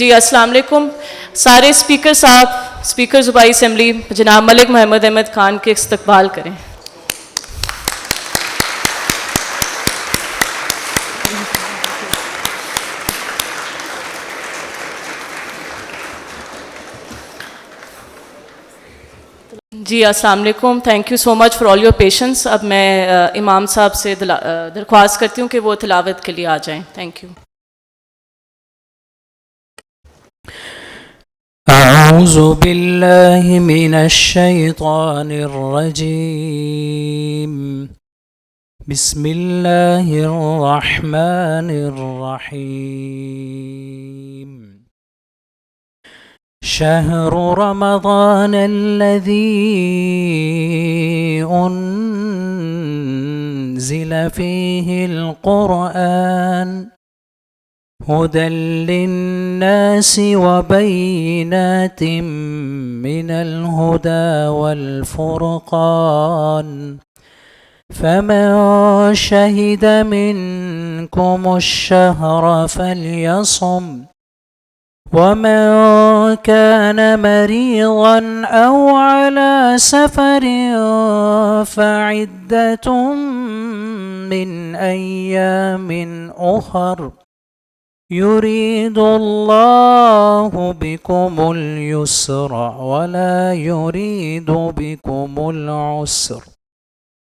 جی السلام علیکم سارے اسپیکر صاحب، اسپیکر صوبائی اسمبلی جناب ملک محمد احمد خان کے استقبال کریں. جی السلام علیکم، thank you so much for all your patience. اب میں امام صاحب سے درخواست کرتی ہوں کہ وہ تلاوت کے لیے آ جائیں. Thank you. أعوذ بالله من الشيطان الرجيم. بسم الله الرحمن الرحيم. شهر رمضان الذي أنزل فيه القرآن هدى للناس وبينات من الهدى والفرقان فمن شهد منكم الشهر فليصم ومن كان مريضا أو على سفر فعدة من أيام أخر يريد الله بكم اليسر ولا يريد بكم العسر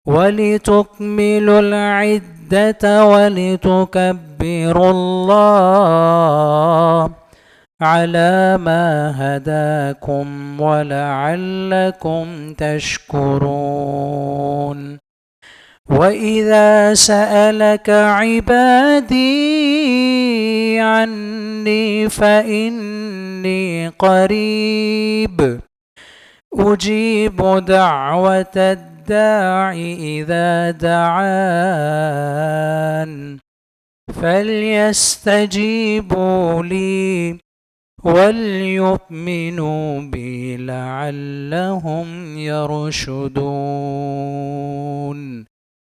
ولتكملوا العدة ولتكبروا الله على ما هداكم ولعلكم تشكرون. وَإِذَا سَأَلَكَ عِبَادِي عَنِّي فَإِنِّي قَرِيبٌ أُجِيبُ دَعْوَةَ الدَّاعِ إِذَا دَعَانِ فَلْيَسْتَجِيبُوا لِي وَلْيُؤْمِنُوا بِي لَعَلَّهُمْ يَرْشُدُونَ.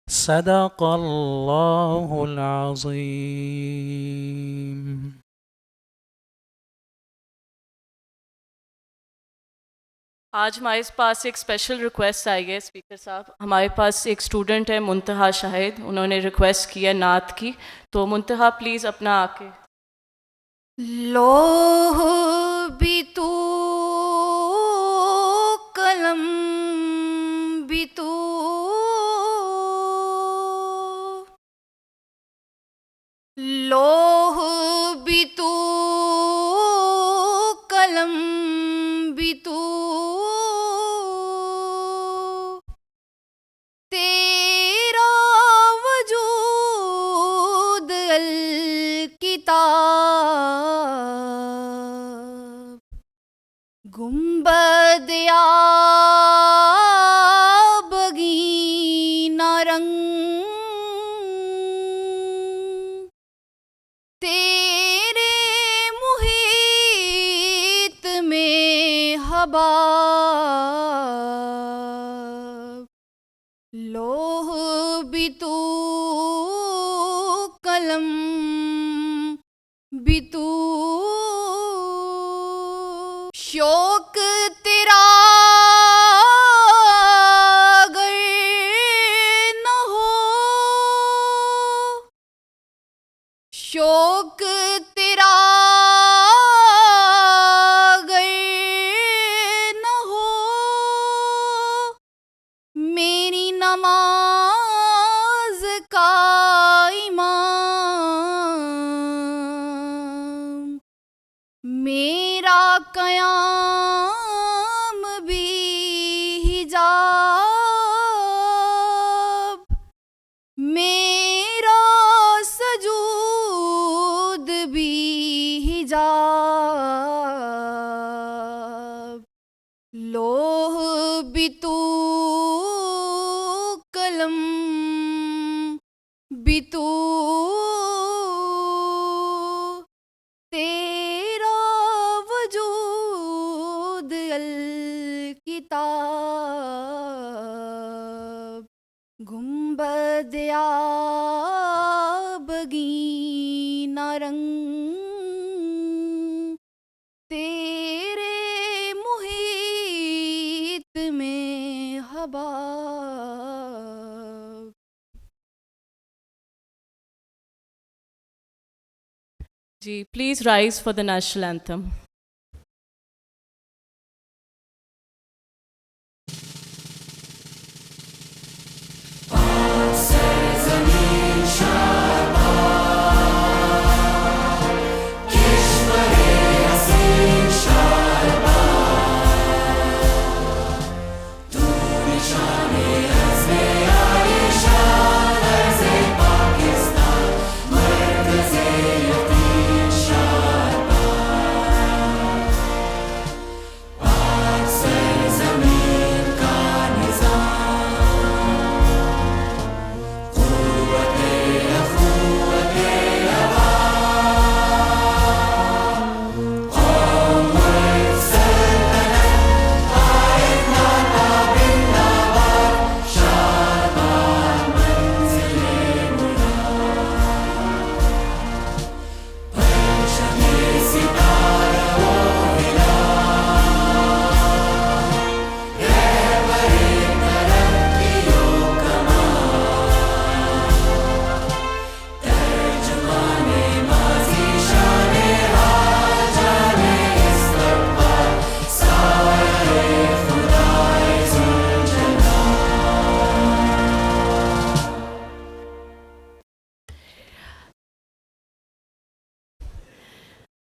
صدق اللہ العظیم. آج ہمارے پاس ایک اسپیشل ریکویسٹ آئی ہے اسپیکر صاحب. ہمارے پاس ایک اسٹوڈنٹ ہے منتہا شاہد، انہوں نے ریکویسٹ کی ہے نعت کی، تو منتہا پلیز اپنا آ کے. لوح بھی تو قلم بھی تو لوح بھی تو قلم بھی تو تیرا وجود الکتاب گنبد آبگینہ رنگ تیرے محیط میں حباب لوح بھی تو قلم بھی تو شوق تیرا اگر نہ ہو شوق تیرا اگر نہ ہو میری نماز کا امام میرا قیام بھی حجاب میرا سجود بھی حجاب لوح بھی تو قلم بھی تو تیرا وجود الکتاب گنبد آبگینہ رنگ Ji, please rise for the national anthem.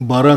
12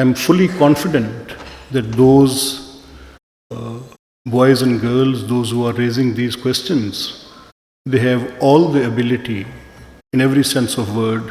am fully confident that those boys and girls, those who are raising these questions, they have all the ability in every sense of word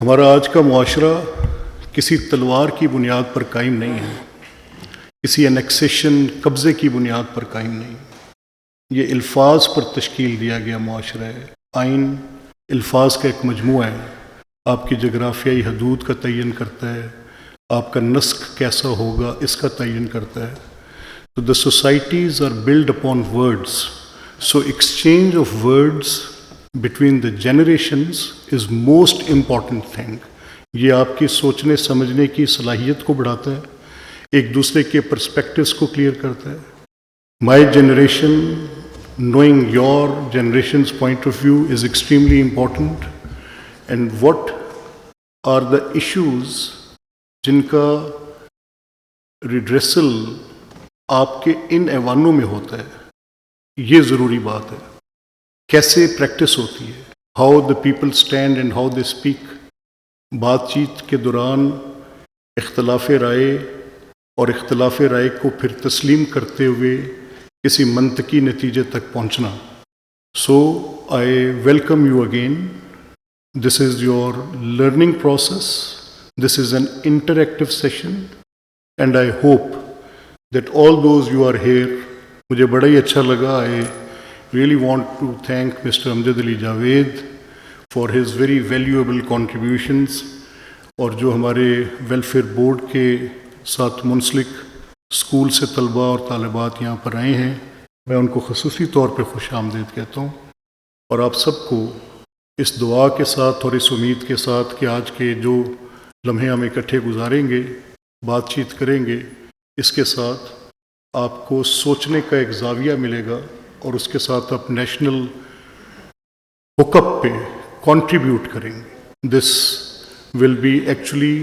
ہمارا آج کا معاشرہ کسی تلوار کی بنیاد پر قائم نہیں ہے، کسی انیکسیشن قبضے کی بنیاد پر قائم نہیں، یہ الفاظ پر تشکیل دیا گیا معاشرہ ہے۔ آئین الفاظ کا ایک مجموعہ ہے، آپ کی جغرافیائی حدود کا تعین کرتا ہے، آپ کا نسق کیسا ہوگا اس کا تعین کرتا ہے۔ تو the societies are built upon words, so exchange of words between the generations is most important thing۔ یہ آپ کی سوچنے سمجھنے کی صلاحیت کو بڑھاتا ہے، ایک دوسرے کے پرسپیکٹوز کو کلیئر کرتا ہے۔ My generation knowing your generation's point of view is extremely important, and what are the issues جن کا ریڈریسل آپ کے ان ایوانوں میں ہوتا ہے، یہ ضروری بات ہے۔ کیسے پریکٹس ہوتی ہے، how the people stand and how they speak. بات چیت کے دوران اختلاف رائے اور اختلاف رائے کو پھر تسلیم کرتے ہوئے کسی منطقی نتیجے تک پہنچنا۔ So I welcome you again, this is your learning process, this is an interactive session, and I hope that all those you are here، مجھے بڑا ہی اچھا لگا۔ I really want to thank Mr. Amjad Ali Javed for his very valuable contributions، اور جو ہمارے welfare board کے ساتھ منسلک اسکول سے طلباء اور طالبات یہاں پر آئے ہیں، میں ان کو خصوصی طور پہ خوش آمدید کہتا ہوں، اور آپ سب کو اس دعا کے ساتھ اور اس امید کے ساتھ کہ آج کے جو لمحے ہم اکٹھے گزاریں گے، بات چیت کریں گے، اس کے ساتھ آپ کو سوچنے کا ایک زاویہ ملے گا، اور اس کے ساتھ آپ نیشنل ہک اپ پہ کنٹریبیوٹ کریں گے۔ This will be actually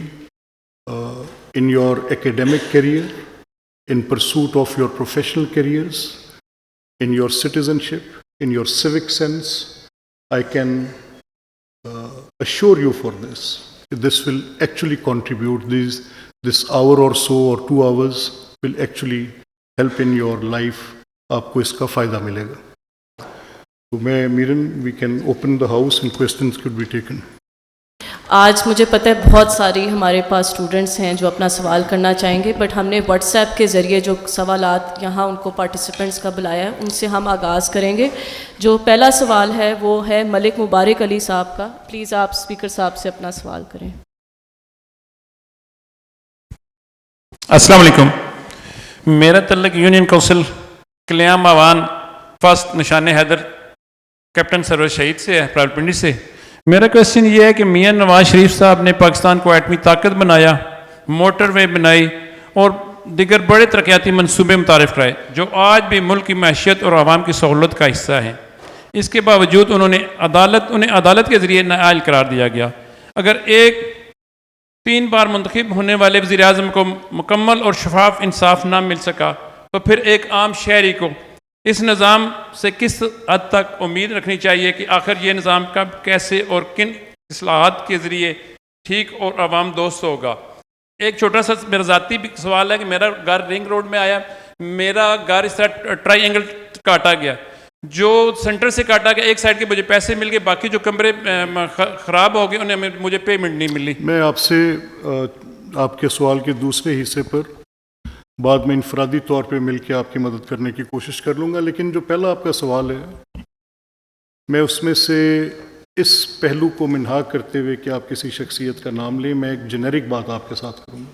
in your academic career, in pursuit of your professional careers, in your citizenship, in your civic sense. I can assure you for this. This will actually contribute, this hour or so or 2 hours will actually help in your life. آپ کو اس کا فائدہ ملے گا۔ تو میں میرن we can open the house and questions could be taken۔ آج مجھے پتہ ہے بہت ساری ہمارے پاس اسٹوڈنٹس ہیں جو اپنا سوال کرنا چاہیں گے، بٹ ہم نے واٹس ایپ کے ذریعے جو سوالات یہاں ان کو پارٹیسپینٹس کا بلایا ہے، ان سے ہم آغاز کریں گے۔ جو پہلا سوال ہے وہ ہے ملک مبارک علی صاحب کا۔ پلیز آپ اسپیکر صاحب سے اپنا سوال کریں۔ السلام علیکم، میرا تعلق یونین کونسل کلیام آوان فرسٹ نشان حیدر کیپٹن سرور شہید سے ہے، پراول پنڈی سے۔ میرا کویسچن یہ ہے کہ میاں نواز شریف صاحب نے پاکستان کو ایٹمی طاقت بنایا، موٹر وے بنائی اور دیگر بڑے ترقیاتی منصوبے متعارف کرائے جو آج بھی ملک کی معیشت اور عوام کی سہولت کا حصہ ہیں۔ اس کے باوجود انہیں عدالت کے ذریعے نااہل قرار دیا گیا۔ اگر ایک 3 بار منتخب ہونے والے وزیر اعظم کو مکمل اور شفاف انصاف نہ مل سکا تو پھر ایک عام شہری کو اس نظام سے کس حد تک امید رکھنی چاہیے کہ آخر یہ نظام کب، کیسے اور کن اصلاحات کے ذریعے ٹھیک اور عوام دوست ہوگا؟ ایک چھوٹا سا میرا ذاتی بھی سوال ہے کہ میرا گھر رنگ روڈ میں آیا، میرا گھر اس طرح ٹرائی اینگل کاٹا گیا، جو سینٹر سے کاٹا گیا، ایک سائڈ کے مجھے پیسے مل گئے، باقی جو کمرے خراب ہو گئے انہیں مجھے پیمنٹ نہیں ملی۔ میں آپ سے آپ کے سوال کے دوسرے حصے پر بعد میں انفرادی طور پہ مل کے آپ کی مدد کرنے کی کوشش کر لوں گا، لیکن جو پہلا آپ کا سوال ہے میں اس میں سے اس پہلو کو منہا کرتے ہوئے کہ آپ کسی شخصیت کا نام لیں، میں ایک جنیرک بات آپ کے ساتھ کروں گا۔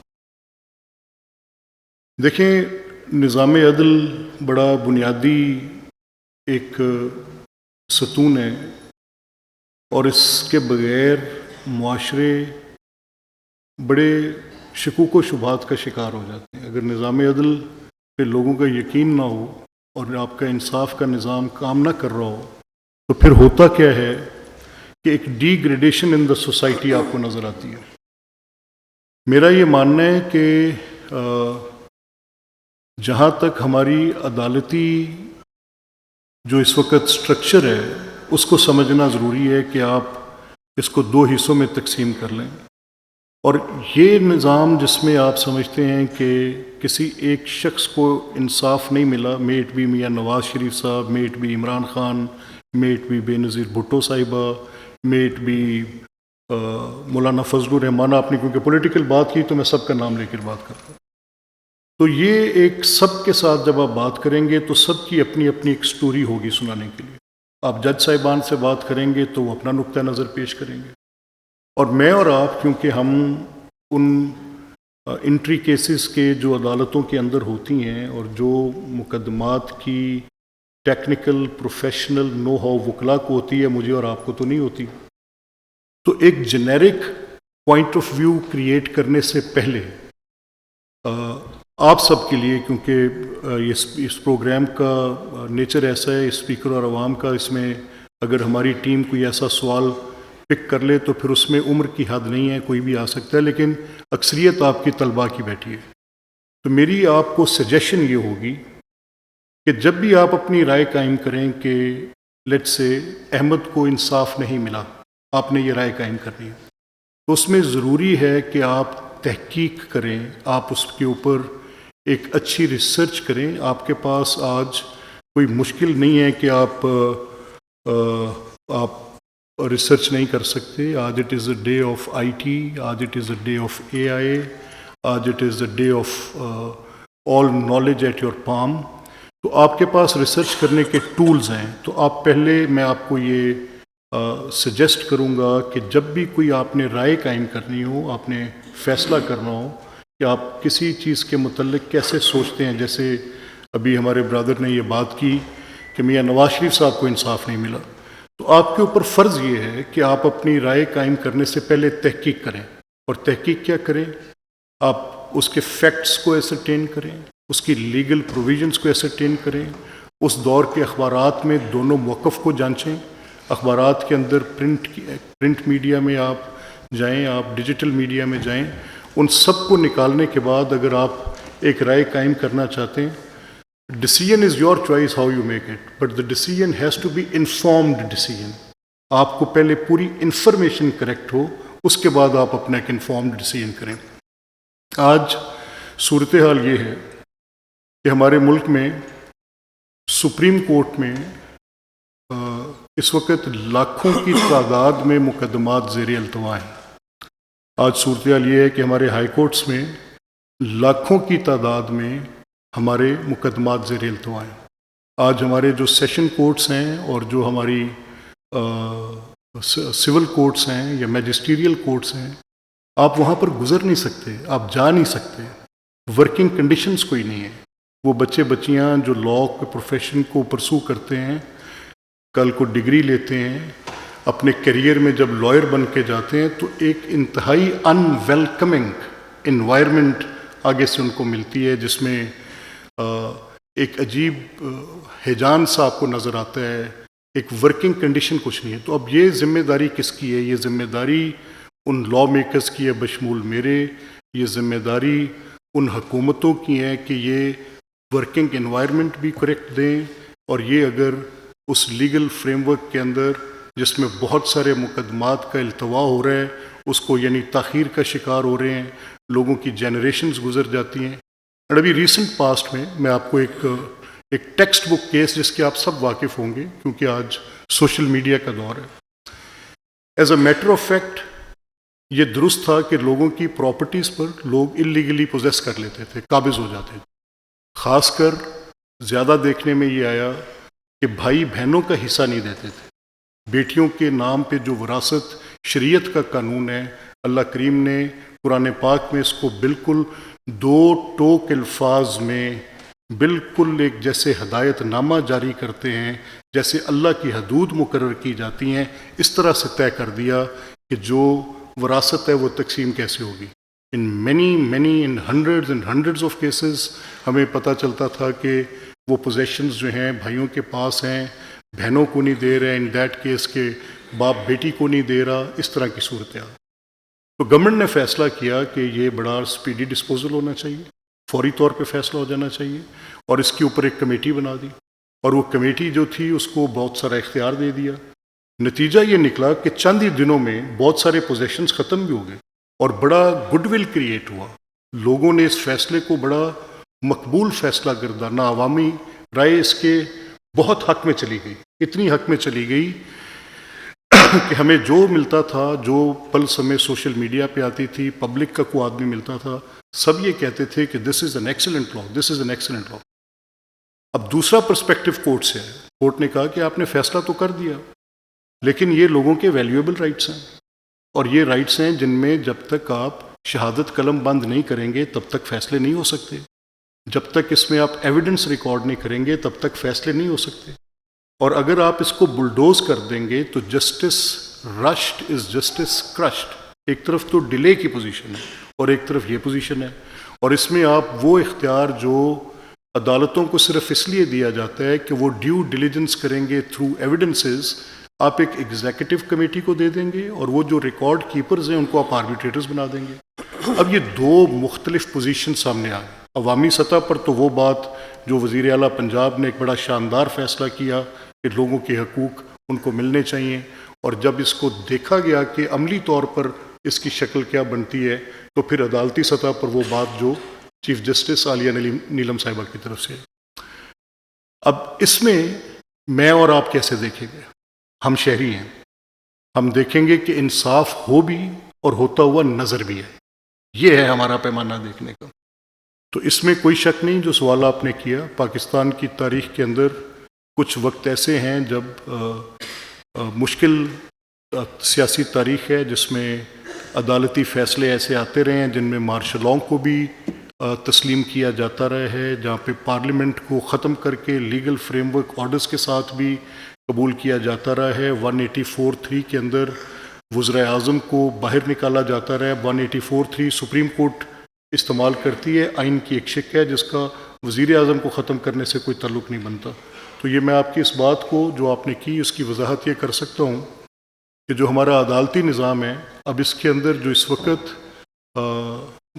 دیکھیں، نظام عدل بڑا بنیادی ایک ستون ہے، اور اس کے بغیر معاشرے بڑے شکوک و شبہات کا شکار ہو جاتے ہیں۔ اگر نظام عدل پہ لوگوں کا یقین نہ ہو اور آپ کا انصاف کا نظام کام نہ کر رہا ہو تو پھر ہوتا کیا ہے کہ ایک D gradation in the society آپ کو نظر آتی ہے۔ میرا یہ ماننا ہے کہ جہاں تک ہماری عدالتی جو اس وقت سٹرکچر ہے اس کو سمجھنا ضروری ہے کہ آپ اس کو 2 حصوں میں تقسیم کر لیں، اور یہ نظام جس میں آپ سمجھتے ہیں کہ کسی ایک شخص کو انصاف نہیں ملا، مے اٹ بی میاں نواز شریف صاحب، may it be Imran Khan, may it be Benazir Bhutto صاحبہ، مے اٹ بی مولانا فضل الرحمان آپ نے کیونکہ پولیٹیکل بات کی تو میں سب کا نام لے کر بات کرتا ہوں. تو یہ ایک سب کے ساتھ جب آپ بات کریں گے تو سب کی اپنی اپنی ایک سٹوری ہوگی سنانے کے لیے. آپ جج صاحبان سے بات کریں گے تو وہ اپنا نقطہ نظر پیش کریں گے، اور میں اور آپ کیونکہ ہم ان انٹری کیسز کے جو عدالتوں کے اندر ہوتی ہیں اور جو مقدمات کی ٹیکنیکل پروفیشنل نو ہاؤ وکلا کو ہوتی ہے، مجھے اور آپ کو تو نہیں ہوتی، تو ایک generic point of view create کرنے سے پہلے آپ سب کے لیے، کیونکہ اس پروگرام کا نیچر ایسا ہے اسپیکر اور عوام کا، اس میں اگر ہماری ٹیم کوئی ایسا سوال پک کر لے تو پھر اس میں عمر کی حد نہیں ہے، کوئی بھی آ سکتا ہے، لیکن اکثریت آپ کی طلباء کی بیٹھی ہے. تو میری آپ کو سجیشن یہ ہوگی کہ جب بھی آپ اپنی رائے قائم کریں کہ لیٹ سے احمد کو انصاف نہیں ملا، آپ نے یہ رائے قائم کرنی ہے، تو اس میں ضروری ہے کہ آپ تحقیق کریں، آپ اس کے اوپر ایک اچھی ریسرچ کریں. آپ کے پاس آج کوئی مشکل نہیں ہے کہ آپ ریسرچ نہیں کر سکتے. آج it is a day of I T, آج it is a day of A I, آج it is a day of all knowledge at your palm. تو آپ کے پاس ریسرچ کرنے کے ٹولز ہیں. تو آپ پہلے میں آپ کو یہ سجیسٹ کروں گا کہ جب بھی کوئی آپ نے رائے قائم کرنی ہو، آپ نے فیصلہ کرنا ہو کہ آپ کسی چیز کے متعلق کیسے سوچتے ہیں، جیسے ابھی ہمارے برادر نے یہ بات کی کہ میاں نواز شریف صاحب کو انصاف نہیں ملا، تو آپ کے اوپر فرض یہ ہے کہ آپ اپنی رائے قائم کرنے سے پہلے تحقیق کریں. اور تحقیق کیا کریں؟ آپ اس کے فیکٹس کو ایسرٹین کریں، اس کی لیگل پروویژنس کو ایسرٹین کریں، اس دور کے اخبارات میں دونوں موقف کو جانچیں. اخبارات کے اندر پرنٹ میڈیا میں آپ جائیں، آپ ڈیجیٹل میڈیا میں جائیں، ان سب کو نکالنے کے بعد اگر آپ ایک رائے قائم کرنا چاہتے ہیں، decision is your choice how you make it, but the decision has to be informed decision. آپ کو پہلے پوری انفارمیشن کریکٹ ہو، اس کے بعد آپ اپنا ایک انفارمڈ ڈیسیژن کریں. آج صورتحال یہ ہے کہ ہمارے ملک میں سپریم کورٹ میں اس وقت لاکھوں کی تعداد میں مقدمات زیر التوا ہیں. آج صورتحال یہ ہے کہ ہمارے ہائی کورٹس میں لاکھوں کی تعداد میں ہمارے مقدمات زیر التوا ہیں. آج ہمارے جو سیشن کورٹس ہیں اور جو ہماری سول کورٹس ہیں یا میجسٹیریل کورٹس ہیں، آپ وہاں پر گزر نہیں سکتے، آپ جا نہیں سکتے، ورکنگ کنڈیشنز کوئی نہیں ہے. وہ بچے بچیاں جو لاء کے پروفیشن کو پرسو کرتے ہیں، کل کو ڈگری لیتے ہیں، اپنے کیریئر میں جب لائر بن کے جاتے ہیں تو ایک انتہائی ان ویلکمنگ انوائرمنٹ آگے سے ان کو ملتی ہے، جس میں ایک عجیب ہیجان سا آپ کو نظر آتا ہے، ایک ورکنگ کنڈیشن کچھ نہیں ہے. تو اب یہ ذمہ داری کس کی ہے؟ یہ ذمہ داری ان لا میکرز کی ہے بشمول میرے، یہ ذمہ داری ان حکومتوں کی ہے کہ یہ ورکنگ انوائرمنٹ بھی کریکٹ دیں، اور یہ اگر اس لیگل فریم ورک کے اندر جس میں بہت سارے مقدمات کا التوا ہو رہا ہے، اس کو یعنی تاخیر کا شکار ہو رہے ہیں، لوگوں کی جنریشنز گزر جاتی ہیں. اور ابھی ریسنٹ پاسٹ میں آپ کو ایک ٹیکسٹ بک کیس جس کے آپ سب واقف ہوں گے کیونکہ آج سوشل میڈیا کا دور ہے. As a matter of fact یہ درست تھا کہ لوگوں کی پراپرٹیز پر لوگ اللیگلی پوزیس کر لیتے تھے، قابض ہو جاتے تھے. خاص کر زیادہ دیکھنے میں یہ آیا کہ بھائی بہنوں کا حصہ نہیں دیتے تھے. بیٹیوں کے نام پہ جو وراثت شریعت کا قانون ہے، اللہ کریم نے قرآن پاک میں اس کو بالکل دو ٹوک الفاظ میں بالکل ایک جیسے ہدایت نامہ جاری کرتے ہیں، جیسے اللہ کی حدود مقرر کی جاتی ہیں، اس طرح سے طے کر دیا کہ جو وراثت ہے وہ تقسیم کیسے ہوگی. ان ان ہنڈریڈز آف کیسز ہمیں پتہ چلتا تھا کہ وہ پوزیشنز جو ہیں بھائیوں کے پاس ہیں، بہنوں کو نہیں دے رہے، ان دیٹ کیس کے باپ بیٹی کو نہیں دے رہا، اس طرح کی صورتحال. تو گورنمنٹ نے فیصلہ کیا کہ یہ بڑا سپیڈی ڈسپوزل ہونا چاہیے، فوری طور پہ فیصلہ ہو جانا چاہیے، اور اس کے اوپر ایک کمیٹی بنا دی، اور وہ کمیٹی جو تھی اس کو بہت سارا اختیار دے دیا. نتیجہ یہ نکلا کہ چند ہی دنوں میں بہت سارے پوزیشنز ختم بھی ہو گئے اور بڑا گڈ ول کریٹ ہوا. لوگوں نے اس فیصلے کو بڑا مقبول فیصلہ گردانا، عوامی رائے اس کے بہت حق میں چلی گئی، اتنی حق میں چلی گئی کہ ہمیں جو ملتا تھا، جو پلس ہمیں سوشل میڈیا پہ آتی تھی، پبلک کا کوئی آدمی ملتا تھا، سب یہ کہتے تھے کہ this is an excellent law, this is an excellent law. اب دوسرا پرسپیکٹو کورٹ سے ہے، کورٹ نے کہا کہ آپ نے فیصلہ تو کر دیا، لیکن یہ لوگوں کے ویلیویبل رائٹس ہیں، اور یہ رائٹس ہیں جن میں جب تک آپ شہادت قلم بند نہیں کریں گے تب تک فیصلے نہیں ہو سکتے، جب تک اس میں آپ ایویڈنس ریکارڈ نہیں کریں گے تب تک فیصلے نہیں ہو سکتے، اور اگر آپ اس کو بلڈوز کر دیں گے تو جسٹس رشڈ از جسٹس کرشڈ۔ ایک طرف تو ڈیلے کی پوزیشن ہے اور ایک طرف یہ پوزیشن ہے، اور اس میں آپ وہ اختیار جو عدالتوں کو صرف اس لیے دیا جاتا ہے کہ وہ ڈیو ڈیلیجنس کریں گے تھرو ایویڈنسز، آپ ایک ایگزیکٹو کمیٹی کو دے دیں گے، اور وہ جو ریکارڈ کیپرز ہیں ان کو آپ آربیٹریٹرز بنا دیں گے۔ اب یہ دو مختلف پوزیشن سامنے آ گئی۔ عوامی سطح پر تو وہ بات جو وزیر اعلیٰ پنجاب نے ایک بڑا شاندار فیصلہ کیا کہ لوگوں کے حقوق ان کو ملنے چاہیے، اور جب اس کو دیکھا گیا کہ عملی طور پر اس کی شکل کیا بنتی ہے، تو پھر عدالتی سطح پر وہ بات جو چیف جسٹس عالیہ نیلم صاحبہ کی طرف سے۔ اب اس میں اور آپ کیسے دیکھیں گے؟ ہم شہری ہیں، ہم دیکھیں گے کہ انصاف ہو بھی اور ہوتا ہوا نظر بھی ہے، یہ ہے ہمارا پیمانہ دیکھنے کا۔ تو اس میں کوئی شک نہیں، جو سوال آپ نے کیا، پاکستان کی تاریخ کے اندر کچھ وقت ایسے ہیں جب مشکل سیاسی تاریخ ہے جس میں عدالتی فیصلے ایسے آتے رہے ہیں جن میں مارشل لاء کو بھی تسلیم کیا جاتا رہا ہے، جہاں پہ پارلیمنٹ کو ختم کر کے لیگل فریم ورک آرڈرز کے ساتھ بھی قبول کیا جاتا رہا ہے۔ 184(3) کے اندر وزراء اعظم کو باہر نکالا جاتا رہا ہے۔ 184(3) سپریم کورٹ استعمال کرتی ہے، آئین کی ایک شق ہے جس کا وزیر اعظم کو ختم کرنے سے کوئی تعلق نہیں بنتا۔ تو یہ میں آپ کی اس بات کو جو آپ نے کی اس کی وضاحت یہ کر سکتا ہوں کہ جو ہمارا عدالتی نظام ہے، اب اس کے اندر جو اس وقت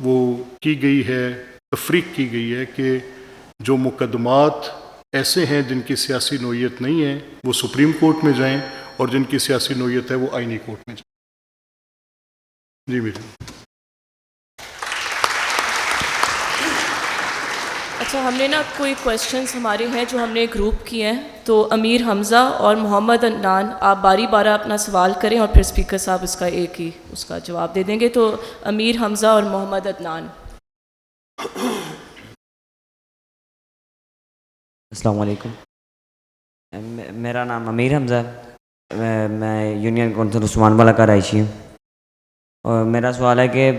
وہ کی گئی ہے، تفریق کی گئی ہے کہ جو مقدمات ایسے ہیں جن کی سیاسی نوعیت نہیں ہے وہ سپریم کورٹ میں جائیں، اور جن کی سیاسی نوعیت ہے وہ آئینی کورٹ میں جائیں۔ جی میڈم۔ اچھا، ہم نے نا کوئی کویشچنس ہمارے ہیں جو ہم نے گروپ کیے ہیں، تو امیر حمزہ اور محمد عدنان آپ باری بارہ اپنا سوال کریں اور پھر اسپیکر صاحب اس کا ایک ہی اس کا جواب دے دیں گے۔ تو امیر حمزہ اور محمد عدنان۔ السلام علیکم، میرا نام امیر حمزہ ہے، میں یونین کونسل عثمان والا کا رہائشی ہوں، اور میرا سوال ہے کہ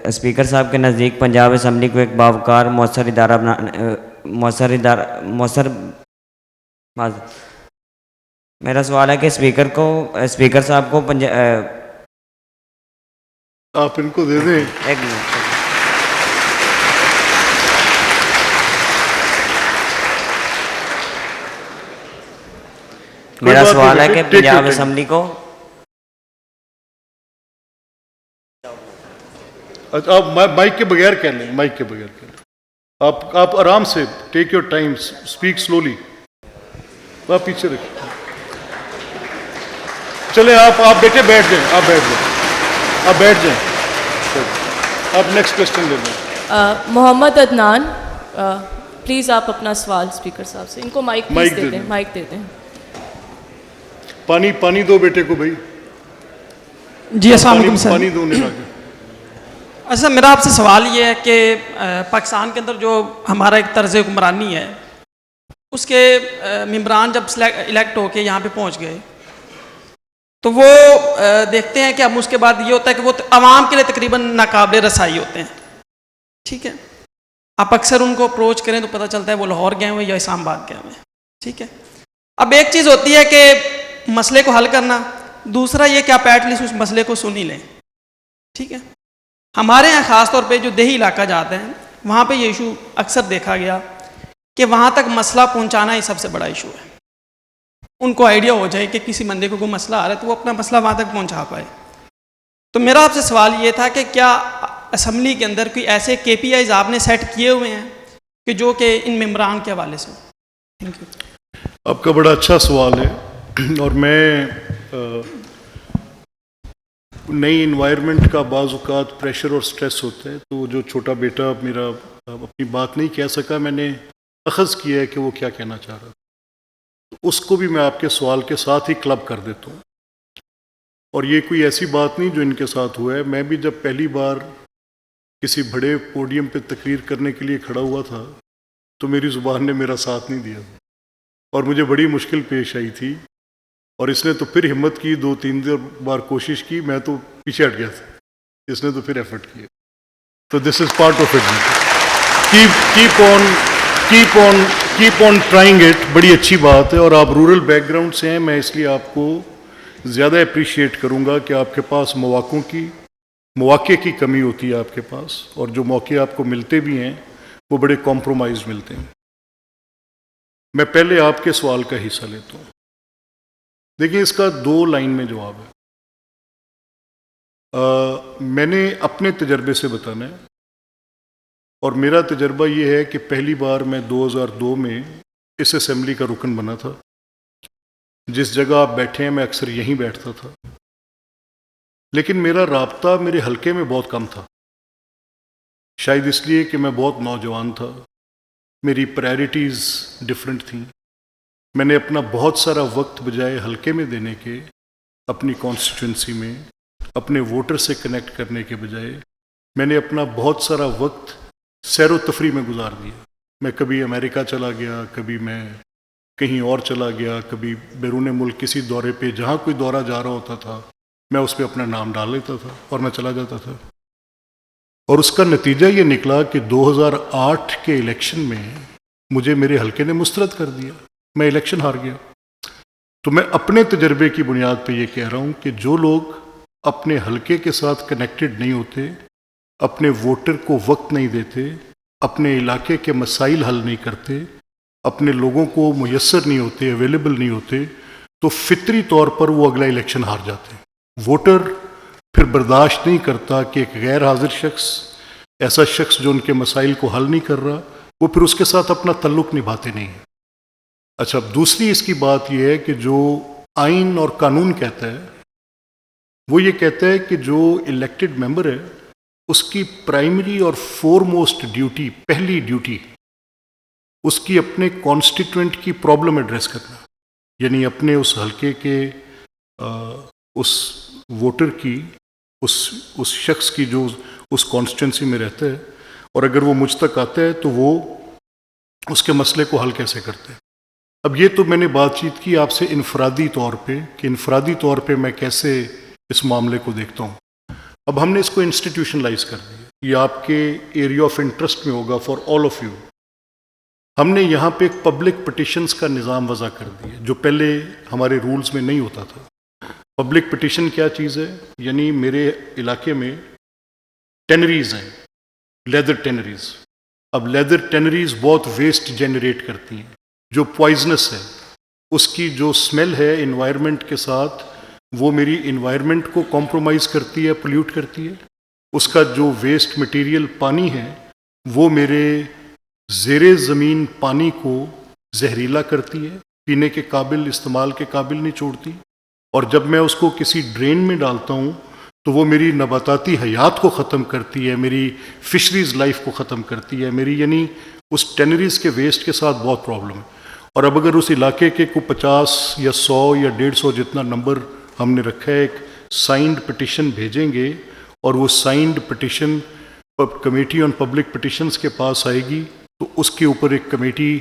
اسپیکر صاحب کے نزدیک پنجاب اسمبلی کو ایک باوقار میرا سوال ہے کہ اسپیکر صاحب کو آپ ان کو دے دیں۔ ایک منٹ، میرا سوال ہے کہ پنجاب اسمبلی کو آپ مائک کے بغیر کہہ لیں، مائک کے بغیر کہہ لیں، آپ آرام سے، take your time, speak slowly. آپ پیچھے رکھیں، چلیں آپ بیٹے بیٹھ جائیں، آپ بیٹھ جائیں، آپ نیکسٹ کوشچن لے لیں۔ محمد عدنان، پلیز آپ اپنا سوال اسپیکر صاحب سے، ان کو مائک دے دیں، مائک دے دیں۔ پانی دو بیٹے کو بھائی۔ جی السلام علیکم سر۔ پانی دو نہیں لاکے۔ اچھا، میرا آپ سے سوال یہ ہے کہ پاکستان کے اندر جو ہمارا ایک طرز حکمرانی ہے، اس کے ممبران جب الیکٹ ہو کے یہاں پہ پہنچ گئے تو وہ دیکھتے ہیں کہ اب اس کے بعد یہ ہوتا ہے کہ وہ عوام کے لیے تقریباً ناقابل رسائی ہوتے ہیں، ٹھیک ہے؟ آپ اکثر ان کو اپروچ کریں تو پتہ چلتا ہے وہ لاہور گئے ہوئے یا اسلام آباد گئے ہوئے ہیں، ٹھیک ہے؟ اب ایک چیز ہوتی ہے کہ مسئلے کو حل کرنا، دوسرا یہ کہ آپ ایٹ لیسٹ اس مسئلے کو سن ہی لیں، ٹھیک ہے؟ ہمارے یہاں خاص طور پہ جو دیہی علاقہ جاتے ہیں وہاں پہ یہ ایشو اکثر دیکھا گیا کہ وہاں تک مسئلہ پہنچانا ہی سب سے بڑا ایشو ہے۔ ان کو آئیڈیا ہو جائے کہ کسی بندے کو کوئی مسئلہ آ رہا ہے تو وہ اپنا مسئلہ وہاں تک پہنچا پائے۔ تو میرا آپ سے سوال یہ تھا کہ کیا اسمبلی کے اندر کوئی ایسے KPIs آپ نے سیٹ کیے ہوئے ہیں کہ جو کہ ان ممبران کے حوالے سے؟ Thank you. آپ کا بڑا اچھا سوال ہے، اور میں نئی انوائرمنٹ کا بعض اوقات پریشر اور سٹریس ہوتا ہے، تو جو چھوٹا بیٹا میرا اپنی بات نہیں کہہ سکا، میں نے اخذ کیا ہے کہ وہ کیا کہنا چاہ رہا تھا، تو اس کو بھی میں آپ کے سوال کے ساتھ ہی کلب کر دیتا ہوں۔ اور یہ کوئی ایسی بات نہیں جو ان کے ساتھ ہوا ہے. میں بھی جب پہلی بار کسی بڑے پوڈیم پہ تقریر کرنے کے لیے کھڑا ہوا تھا تو میری زبان نے میرا ساتھ نہیں دیا اور مجھے بڑی مشکل پیش آئی تھی. اور اس نے تو پھر ہمت کی, 2-3 بار کوشش کی, میں تو پیچھے ہٹ گیا تھا, اس نے تو پھر ایفرٹ کیا. تو this is part of it. Keep on trying it. بڑی اچھی بات ہے. اور آپ رورل بیک گراؤنڈ سے ہیں, میں اس لیے آپ کو زیادہ اپریشیٹ کروں گا کہ آپ کے پاس مواقع کی کمی ہوتی ہے آپ کے پاس, اور جو موقع آپ کو ملتے بھی ہیں وہ بڑے کمپرومائز ملتے ہیں. میں پہلے آپ کے سوال کا حصہ لیتا ہوں. دیکھیں, اس کا 2 لائن میں جواب ہے. میں نے اپنے تجربے سے بتانا ہے, اور میرا تجربہ یہ ہے کہ پہلی بار میں 2002 میں اس اسمبلی کا رکن بنا تھا. جس جگہ آپ بیٹھے ہیں میں اکثر یہیں بیٹھتا تھا, لیکن میرا رابطہ میرے حلقے میں بہت کم تھا. شاید اس لیے کہ میں بہت نوجوان تھا, میری پرائرٹیز ڈفرینٹ تھیں. میں نے اپنا بہت سارا وقت بجائے حلقے میں دینے کے, اپنی کانسٹیٹوئنسی میں اپنے ووٹر سے کنیکٹ کرنے کے بجائے میں نے اپنا بہت سارا وقت سیر و تفریح میں گزار دیا. میں کبھی امریکہ چلا گیا, کبھی میں کہیں اور چلا گیا, کبھی بیرون ملک کسی دورے پہ, جہاں کوئی دورہ جا رہا ہوتا تھا میں اس پہ اپنا نام ڈال لیتا تھا اور میں چلا جاتا تھا. اور اس کا نتیجہ یہ نکلا کہ 2008 کے الیکشن میں مجھے میرے حلقے نے مسترد کر دیا, میں الیکشن ہار گیا. تو میں اپنے تجربے کی بنیاد پہ یہ کہہ رہا ہوں کہ جو لوگ اپنے حلقے کے ساتھ کنیکٹڈ نہیں ہوتے, اپنے ووٹر کو وقت نہیں دیتے, اپنے علاقے کے مسائل حل نہیں کرتے, اپنے لوگوں کو میسر نہیں ہوتے, اویلیبل نہیں ہوتے, تو فطری طور پر وہ اگلا الیکشن ہار جاتے ہیں. ووٹر پھر برداشت نہیں کرتا کہ ایک غیر حاضر شخص, ایسا شخص جو ان کے مسائل کو حل نہیں کر رہا, وہ پھر اس کے ساتھ اپنا تعلق نبھاتے نہیں ہیں. اچھا, دوسری اس کی بات یہ ہے کہ جو آئین اور قانون کہتا ہے وہ یہ کہتا ہے کہ جو الیکٹڈ ممبر ہے اس کی پرائمری اور فور موسٹ ڈیوٹی, پہلی ڈیوٹی اس کی اپنے کانسٹیٹوئنٹ کی پرابلم ایڈریس کرنا, یعنی اپنے اس حلقے کے اس ووٹر کی, اس شخص کی جو اس کانسٹیٹوئنسی میں رہتا ہے, اور اگر وہ مجھ تک آتا ہے تو وہ اس کے مسئلے کو حل کیسے کرتے ہیں. اب یہ تو میں نے بات چیت کی آپ سے انفرادی طور پہ کہ انفرادی طور پہ میں کیسے اس معاملے کو دیکھتا ہوں. اب ہم نے اس کو انسٹیٹیوشنلائز کر دیا, یہ آپ کے ایریا آف انٹرسٹ میں ہوگا فار آل آف یو. ہم نے یہاں پہ ایک پبلک پٹیشنز کا نظام وضع کر دیا جو پہلے ہمارے رولز میں نہیں ہوتا تھا. پبلک پٹیشن کیا چیز ہے؟ یعنی میرے علاقے میں ٹینریز ہیں, لیدر ٹینریز. اب لیدر ٹینریز بہت ویسٹ جنریٹ کرتی ہیں جو پوائزنس ہے, اس کی جو سمیل ہے انوائرمنٹ کے ساتھ وہ میری انوائرمنٹ کو کمپرومائز کرتی ہے, پولیوٹ کرتی ہے. اس کا جو ویسٹ مٹیریل پانی ہے وہ میرے زیر زمین پانی کو زہریلا کرتی ہے, پینے کے قابل, استعمال کے قابل نہیں چھوڑتی. اور جب میں اس کو کسی ڈرین میں ڈالتا ہوں تو وہ میری نباتاتی حیات کو ختم کرتی ہے, میری فشریز لائف کو ختم کرتی ہے, میری یعنی اس ٹینریز کے ویسٹ کے ساتھ بہت پرابلم ہے. اور اب اگر اس علاقے کے کو 50 یا 100 یا 150 جتنا نمبر ہم نے رکھا ہے, ایک سائنڈ پٹیشن بھیجیں گے اور وہ signed petition committee on public petitions کے پاس آئے گی, تو اس کے اوپر ایک کمیٹی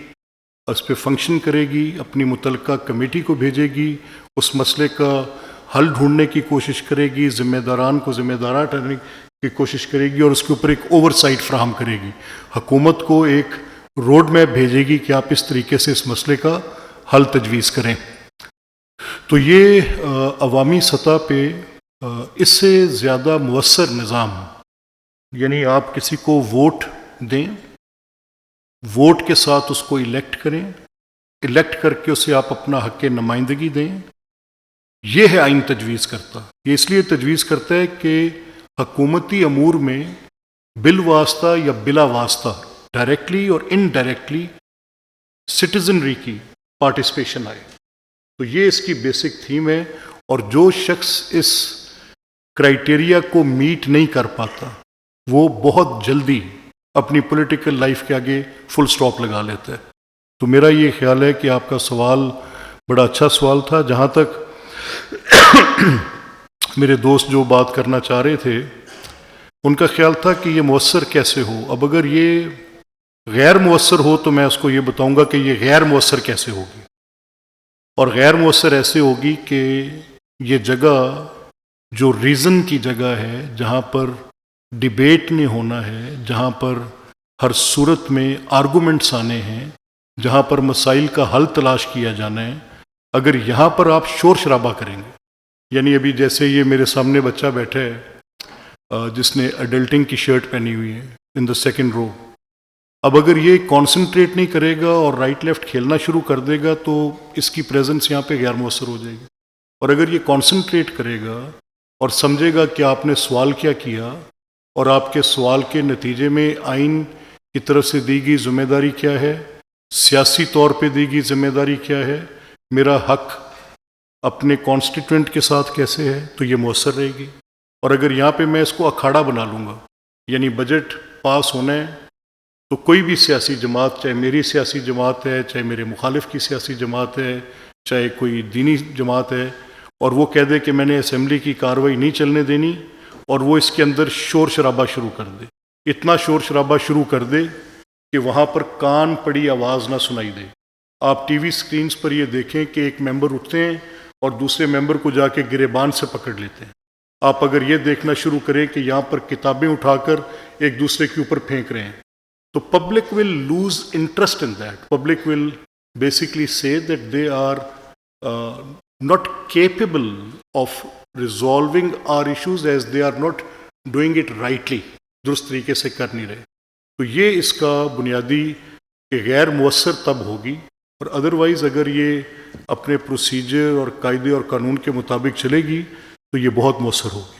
اس پہ فنکشن کرے گی, اپنی متعلقہ کمیٹی کو بھیجے گی, اس مسئلے کا حل ڈھونڈنے کی کوشش کرے گی, ذمہ داران کو ذمہ داران ٹھہرانے کی کوشش کرے گی, اور اس کے اوپر ایک اوور سائٹ فراہم کرے گی. حکومت کو ایک روڈ میپ بھیجے گی کہ آپ اس طریقے سے اس مسئلے کا حل تجویز کریں. تو یہ عوامی سطح پہ اس سے زیادہ مؤثر نظام, یعنی آپ کسی کو ووٹ دیں, ووٹ کے ساتھ اس کو الیکٹ کریں, الیکٹ کر کے اسے آپ اپنا حق نمائندگی دیں, یہ ہے آئین تجویز کرتا. یہ اس لیے تجویز کرتا ہے کہ حکومتی امور میں بالواسطہ یا بلا واسطہ, ڈائریکٹلی اور انڈائریکٹلی سٹیزنری کی پارٹیسپیشن آئے. تو یہ اس کی بیسک تھیم ہے, اور جو شخص اس کرائٹیریا کو میٹ نہیں کر پاتا وہ بہت جلدی اپنی پولیٹیکل لائف کے آگے فل سٹاپ لگا لیتا ہے. تو میرا یہ خیال ہے کہ آپ کا سوال بڑا اچھا سوال تھا. جہاں تک میرے دوست جو بات کرنا چاہ رہے تھے ان کا خیال تھا کہ یہ مؤثر کیسے ہو. اب اگر یہ غیر مؤثر ہو تو میں اس کو یہ بتاؤں گا کہ یہ غیر مؤثر کیسے ہوگی. اور غیر مؤثر ایسے ہوگی کہ یہ جگہ جو ریزن کی جگہ ہے، جہاں پر ڈیبیٹ نہیں ہونا ہے، جہاں پر ہر صورت میں آرگومنٹس آنے ہیں، جہاں پر مسائل کا حل تلاش کیا جانا ہے، اگر یہاں پر آپ شور شرابہ کریں گے، یعنی ابھی جیسے یہ میرے سامنے بچہ بیٹھا ہے جس نے اڈلٹنگ کی شرٹ پہنی ہوئی ہے ان دا سیکنڈ رو، اب اگر یہ کانسنٹریٹ نہیں کرے گا اور رائٹ لیفٹ کھیلنا شروع کر دے گا تو اس کی پریزنس یہاں پہ غیر مؤثر ہو جائے گی. اور اگر یہ کانسنٹریٹ کرے گا اور سمجھے گا کہ آپ نے سوال کیا کیا اور آپ کے سوال کے نتیجے میں آئین کی طرف سے دی گئی ذمہ داری کیا ہے، سیاسی طور پہ دی گئی ذمہ داری کیا ہے، میرا حق اپنے کانسٹیٹوئنٹ کے ساتھ کیسے ہے، تو یہ مؤثر رہے گی. اور اگر یہاں پہ میں اس کو اکھاڑا بنا لوں گا، یعنی بجٹ پاس ہونا ہے تو کوئی بھی سیاسی جماعت، چاہے میری سیاسی جماعت ہے، چاہے میرے مخالف کی سیاسی جماعت ہے، چاہے کوئی دینی جماعت ہے، اور وہ کہہ دے کہ میں نے اسمبلی کی کارروائی نہیں چلنے دینی، اور وہ اس کے اندر شور شرابہ شروع کر دے، اتنا شور شرابہ شروع کر دے کہ وہاں پر کان پڑی آواز نہ سنائی دے. آپ ٹی وی سکرینز پر یہ دیکھیں کہ ایک ممبر اٹھتے ہیں اور دوسرے ممبر کو جا کے گریبان سے پکڑ لیتے ہیں. آپ اگر یہ دیکھنا شروع کریں کہ یہاں پر کتابیں اٹھا کر ایک دوسرے کے اوپر پھینک رہے ہیں، تو public will lose interest in that. Public will basically say that they are not capable of resolving our issues as they are not doing it rightly. درست طریقے سے کر نہیں رہے. تو یہ اس کا بنیادی کہ غیر مؤثر تب ہوگی، اور ادروائز اگر یہ اپنے پروسیجر اور قاعدے اور قانون کے مطابق چلے گی تو یہ بہت مؤثر ہوگی.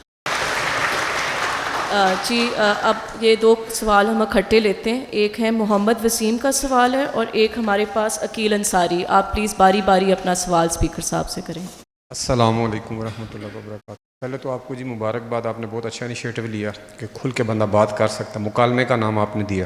جی اب یہ دو سوال ہم اکٹھے لیتے ہیں. ایک ہے محمد وسیم کا سوال ہے اور ایک ہمارے پاس عقیل انصاری. آپ پلیز باری باری اپنا سوال اسپیکر صاحب سے کریں. السلام علیکم ورحمۃ اللہ وبرکاتہ. پہلے تو آپ کو جی مبارکباد، آپ نے بہت اچھا انیشیٹو لیا کہ کھل کے بندہ بات کر سکتا، مکالمے کا نام آپ نے دیا.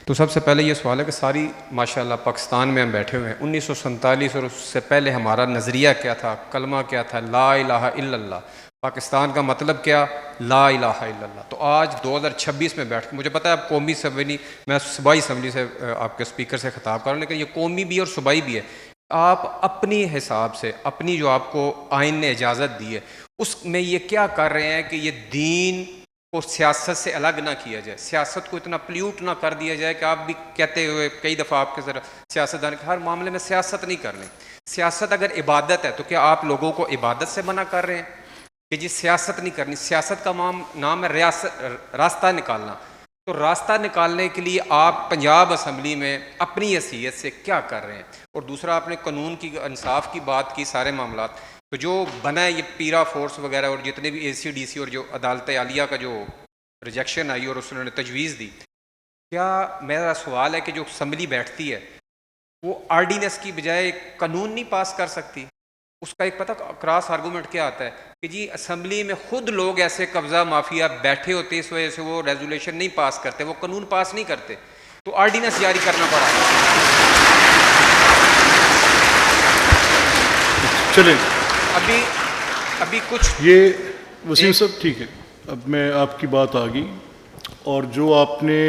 تو سب سے پہلے یہ سوال ہے کہ ساری ماشاءاللہ پاکستان میں ہم بیٹھے ہوئے ہیں، 1947 اور اس سے پہلے ہمارا نظریہ کیا تھا، کلمہ کیا تھا، لا الہ الا اللہ. پاکستان کا مطلب کیا، لا الہ الا اللہ. تو آج 2026 میں بیٹھ کے مجھے پتہ ہے آپ قومی اسمبلی، میں صوبائی اسمبلی سے آپ کے اسپیکر سے خطاب کر رہا ہوں، لیکن یہ قومی بھی اور صوبائی بھی ہے. آپ اپنی حساب سے، اپنی جو آپ کو آئین نے اجازت دی ہے، اس میں یہ کیا کر رہے ہیں کہ یہ دین کو سیاست سے الگ نہ کیا جائے، سیاست کو اتنا پلیوٹ نہ کر دیا جائے کہ آپ بھی کہتے ہوئے کئی دفعہ آپ کے ذرا سیاستدان کہ ہر معاملے میں سیاست نہیں کرنی. سیاست اگر عبادت ہے تو کیا آپ لوگوں کو عبادت سے منع کر رہے ہیں کہ جی سیاست نہیں کرنی؟ سیاست کا نام ہے راستہ نکالنا. تو راستہ نکالنے کے لیے آپ پنجاب اسمبلی میں اپنی حیثیت سے کیا کر رہے ہیں؟ اور دوسرا آپ نے قانون کی، انصاف کی بات کی، سارے معاملات تو جو بنا ہے یہ پیرا فورس وغیرہ اور جتنے بھی ACDC اور جو عدالت عالیہ کا جو ریجیکشن آئی اور اس نے تجویز دی، کیا میرا سوال ہے کہ جو اسمبلی بیٹھتی ہے وہ آرڈیننس کی بجائے قانون نہیں پاس کر سکتی؟ اس کا ایک پتہ کراس آرگومنٹ کیا آتا ہے کہ جی اسمبلی میں خود لوگ ایسے قبضہ مافیا بیٹھے ہوتے، اس وجہ سے وہ ریزولوشن نہیں پاس کرتے، وہ قانون پاس نہیں کرتے، تو آرڈیننس جاری کرنا پڑا. چلیں ابھی کچھ یہ وسیم صاحب ٹھیک ہے، اب میں آپ کی بات آ گئی. اور جو آپ نے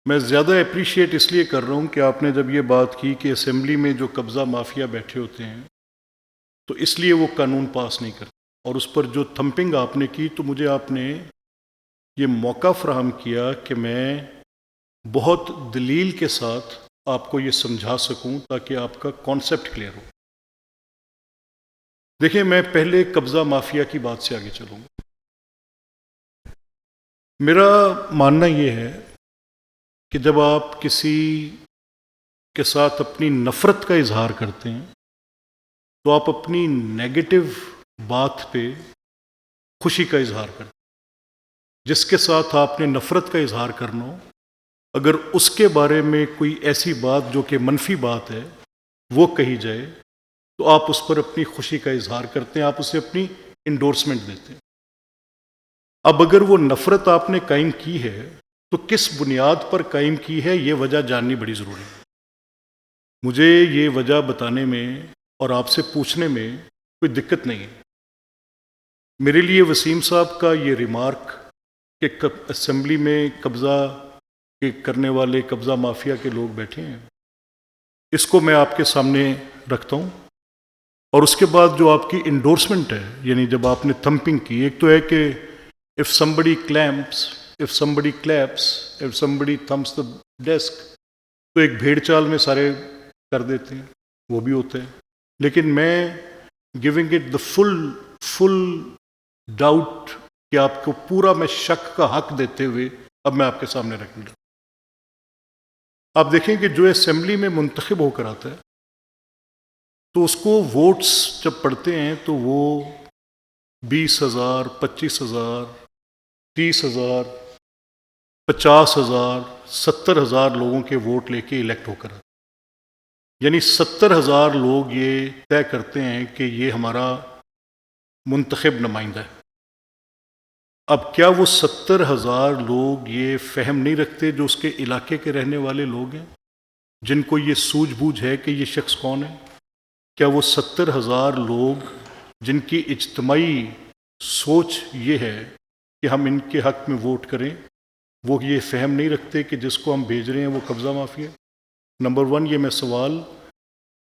میں زیادہ اپریشیٹ اس لیے کر رہا ہوں کہ آپ نے جب یہ بات کی کہ اسمبلی میں جو قبضہ مافیا بیٹھے ہوتے ہیں تو اس لیے وہ قانون پاس نہیں کرتے، اور اس پر جو تھمپنگ آپ نے کی تو مجھے آپ نے یہ موقع فراہم کیا کہ میں بہت دلیل کے ساتھ آپ کو یہ سمجھا سکوں تاکہ آپ کا کانسیپٹ کلیئر ہو. دیکھیں میں پہلے قبضہ مافیا کی بات سے آگے چلوں گا. میرا ماننا یہ ہے کہ جب آپ کسی کے ساتھ اپنی نفرت کا اظہار کرتے ہیں تو آپ اپنی نیگیٹو بات پہ خوشی کا اظہار کرتے ہیں. جس کے ساتھ آپ نے نفرت کا اظہار کرنا ہو، اگر اس کے بارے میں کوئی ایسی بات جو کہ منفی بات ہے وہ کہی جائے تو آپ اس پر اپنی خوشی کا اظہار کرتے ہیں، آپ اسے اپنی انڈورسمنٹ دیتے ہیں. اب اگر وہ نفرت آپ نے قائم کی ہے تو کس بنیاد پر قائم کی ہے یہ وجہ جاننی بڑی ضروری ہے. مجھے یہ وجہ بتانے میں اور آپ سے پوچھنے میں کوئی دقت نہیں ہے. میرے لیے وسیم صاحب کا یہ ریمارک کہ اسمبلی میں قبضہ کرنے والے قبضہ مافیا کے لوگ بیٹھے ہیں، اس کو میں آپ کے سامنے رکھتا ہوں. اور اس کے بعد جو آپ کی انڈورسمنٹ ہے، یعنی جب آپ نے تھمپنگ کی، ایک تو ہے کہ if somebody claps, if somebody thumps the desk، تو ایک بھیڑ چال میں سارے کر دیتے ہیں، وہ بھی ہوتا ہے. لیکن میں giving it the full doubt کہ آپ کو پورا میں شک کا حق دیتے ہوئے اب میں آپ کے سامنے رکھوں گا. آپ دیکھیں کہ جو اسمبلی میں منتخب ہو کر آتا ہے تو اس کو ووٹس جب پڑھتے ہیں تو وہ 20,000 25,000 30,000 50,000 70,000 لوگوں کے ووٹ لے کے الیکٹ ہو کر آتے ہیں. یعنی 70,000 لوگ یہ طے کرتے ہیں کہ یہ ہمارا منتخب نمائندہ ہے. اب کیا وہ 70,000 لوگ یہ فہم نہیں رکھتے جو اس کے علاقے کے رہنے والے لوگ ہیں، جن کو یہ سوجھ بوجھ ہے کہ یہ شخص کون ہے؟ کیا وہ 70,000 لوگ جن کی اجتماعی سوچ یہ ہے کہ ہم ان کے حق میں ووٹ کریں، وہ یہ فہم نہیں رکھتے کہ جس کو ہم بھیج رہے ہیں وہ قبضہ مافیا ہے؟ نمبر 1 یہ میں سوال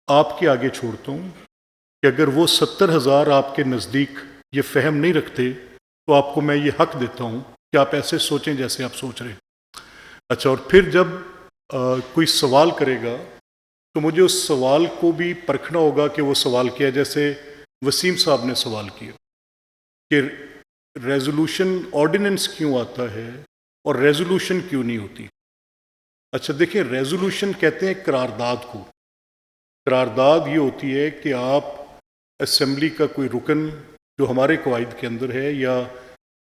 آپ کے آگے چھوڑتا ہوں کہ اگر وہ 70,000 آپ کے نزدیک یہ فہم نہیں رکھتے تو آپ کو میں یہ حق دیتا ہوں کہ آپ ایسے سوچیں جیسے آپ سوچ رہے ہیں. اچھا، اور پھر جب کوئی سوال کرے گا تو مجھے اس سوال کو بھی پرکھنا ہوگا کہ وہ سوال کیا، جیسے وسیم صاحب نے سوال کیا کہ ریزولوشن آرڈیننس کیوں آتا ہے اور ریزولوشن کیوں نہیں ہوتی. اچھا دیکھیں، ریزولوشن کہتے ہیں قرارداد کو. قرارداد یہ ہوتی ہے کہ آپ اسمبلی کا کوئی رکن جو ہمارے قواعد کے اندر ہے، یا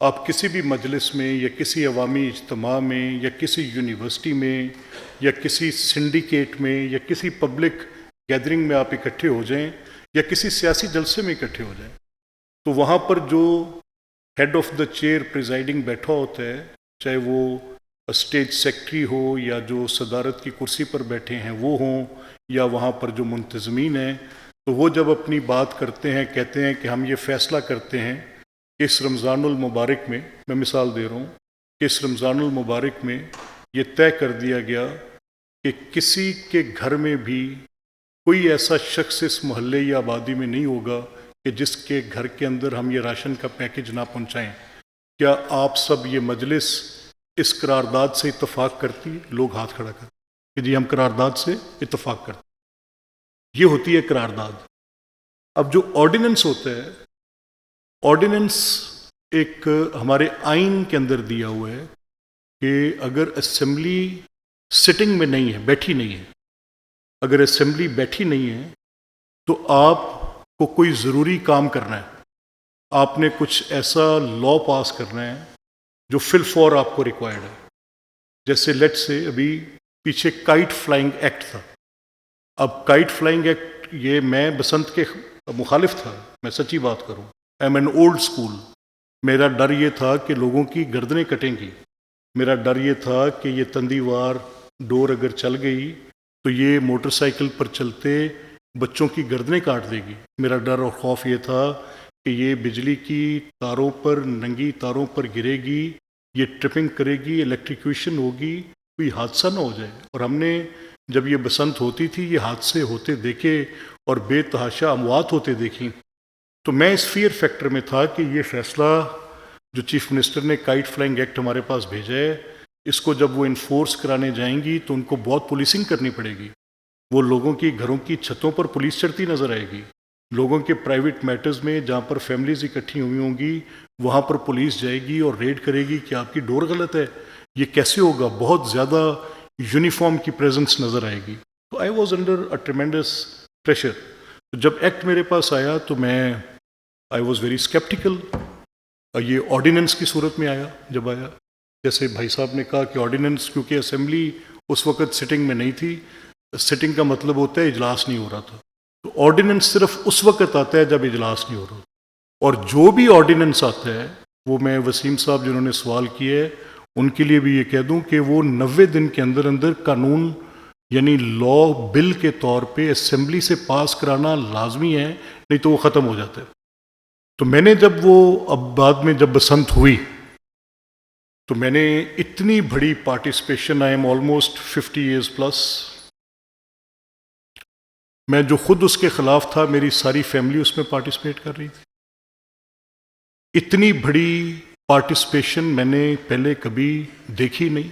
آپ کسی بھی مجلس میں یا کسی عوامی اجتماع میں یا کسی یونیورسٹی میں یا کسی سنڈیکیٹ میں یا کسی پبلک گیدرنگ میں آپ اکٹھے ہو جائیں یا کسی سیاسی جلسے میں اکٹھے ہو جائیں، تو وہاں پر جو head of the chair presiding بیٹھا ہوتا ہے، چاہے وہ اسٹیج سیکٹری ہو یا جو صدارت کی کرسی پر بیٹھے ہیں وہ ہوں یا وہاں پر جو منتظمین ہیں، تو وہ جب اپنی بات کرتے ہیں کہتے ہیں کہ ہم یہ فیصلہ کرتے ہیں کہ اس رمضان المبارک میں، میں مثال دے رہا ہوں کہ اس رمضان المبارک میں یہ طے کر دیا گیا کہ کسی کے گھر میں بھی کوئی ایسا شخص اس محلے یا آبادی میں نہیں ہوگا کہ جس کے گھر کے اندر ہم یہ راشن کا پیکج نہ پہنچائیں. کیا آپ سب یہ مجلس اس قرارداد سے اتفاق کرتی ہے؟ لوگ ہاتھ کھڑا کرتے کہ جی ہم قرارداد سے اتفاق کرتے. یہ ہوتی ہے قرارداد. اب جو آرڈیننس ہوتا ہے، آرڈیننس ایک ہمارے آئین کے اندر دیا ہوا ہے کہ اگر اسمبلی سٹنگ میں نہیں ہے، بیٹھی نہیں ہے، اگر اسمبلی بیٹھی نہیں ہے تو آپ کو کوئی ضروری کام کرنا ہے، آپ نے کچھ ایسا لا پاس کرنا ہے جو فی الفور آپ کو ریکوائرڈ ہے. جیسے لیٹ سے ابھی پیچھے کائٹ فلائنگ ایکٹ تھا. اب کائٹ فلائنگ ایکٹ یہ میں بسنت کے مخالف تھا، میں سچی بات کروں، I am an old school. میرا ڈر یہ تھا کہ لوگوں کی گردنیں کٹیں گی، میرا ڈر یہ تھا کہ یہ تندی وار ڈور اگر چل گئی تو یہ موٹر سائیکل پر چلتے بچوں کی گردنیں کاٹ دے گی. میرا ڈر اور خوف یہ تھا کہ یہ بجلی کی تاروں پر، ننگی تاروں پر گرے گی، یہ ٹرپنگ کرے گی، الیکٹریکیوشن ہوگی، کوئی حادثہ نہ ہو جائے. اور ہم نے جب یہ بسنت ہوتی تھی یہ حادثے ہوتے دیکھے اور بے تحاشا اموات ہوتے دیکھی، تو میں اس فیئر فیکٹر میں تھا کہ یہ فیصلہ جو چیف منسٹر نے کائٹ فلائنگ ایکٹ ہمارے پاس بھیجا ہے، اس کو جب وہ انفورس کرانے جائیں گی تو ان کو بہت پولیسنگ کرنی پڑے گی. وہ لوگوں کی گھروں کی چھتوں پر پولیس چڑھتی نظر آئے گی، لوگوں کے پرائیویٹ میٹرز میں جہاں پر فیملیز اکٹھی ہوئی ہوں گی وہاں پر پولیس جائے گی اور ریڈ کرے گی کہ آپ کی ڈور غلط ہے. یہ کیسے ہوگا؟ بہت زیادہ یونیفارم کی پریزنس نظر آئے گی. تو I was under a tremendous pressure. جب ایکٹ میرے پاس آیا تو میں آئی واز ویری اسکیپٹیکل. یہ آرڈیننس کی صورت میں آیا. جب آیا، جیسے بھائی صاحب نے کہا کہ آرڈیننس، کیونکہ اسمبلی اس وقت سٹنگ میں نہیں تھی، سٹنگ کا مطلب ہوتا ہے اجلاس نہیں ہو رہا تھا، تو آرڈیننس صرف اس وقت آتا ہے جب اجلاس نہیں ہو رہا. اور جو بھی آرڈیننس آتا ہے وہ میں وسیم صاحب جنہوں نے سوال کیا ہے ان کے لیے بھی یہ کہہ دوں کہ وہ 90 دن کے اندر اندر قانون یعنی لا بل کے طور پہ اسمبلی سے پاس کرانا لازمی ہے، نہیں تو وہ ختم ہو جاتا ہے. تو میں نے جب وہ اب بعد میں جب بسنت ہوئی تو میں نے اتنی بڑی participation, I am almost 50 years plus, میں جو خود اس کے خلاف تھا میری ساری فیملی اس میں پارٹیسپیٹ کر رہی تھی. اتنی بڑی پارٹیسپیشن میں نے پہلے کبھی دیکھی نہیں.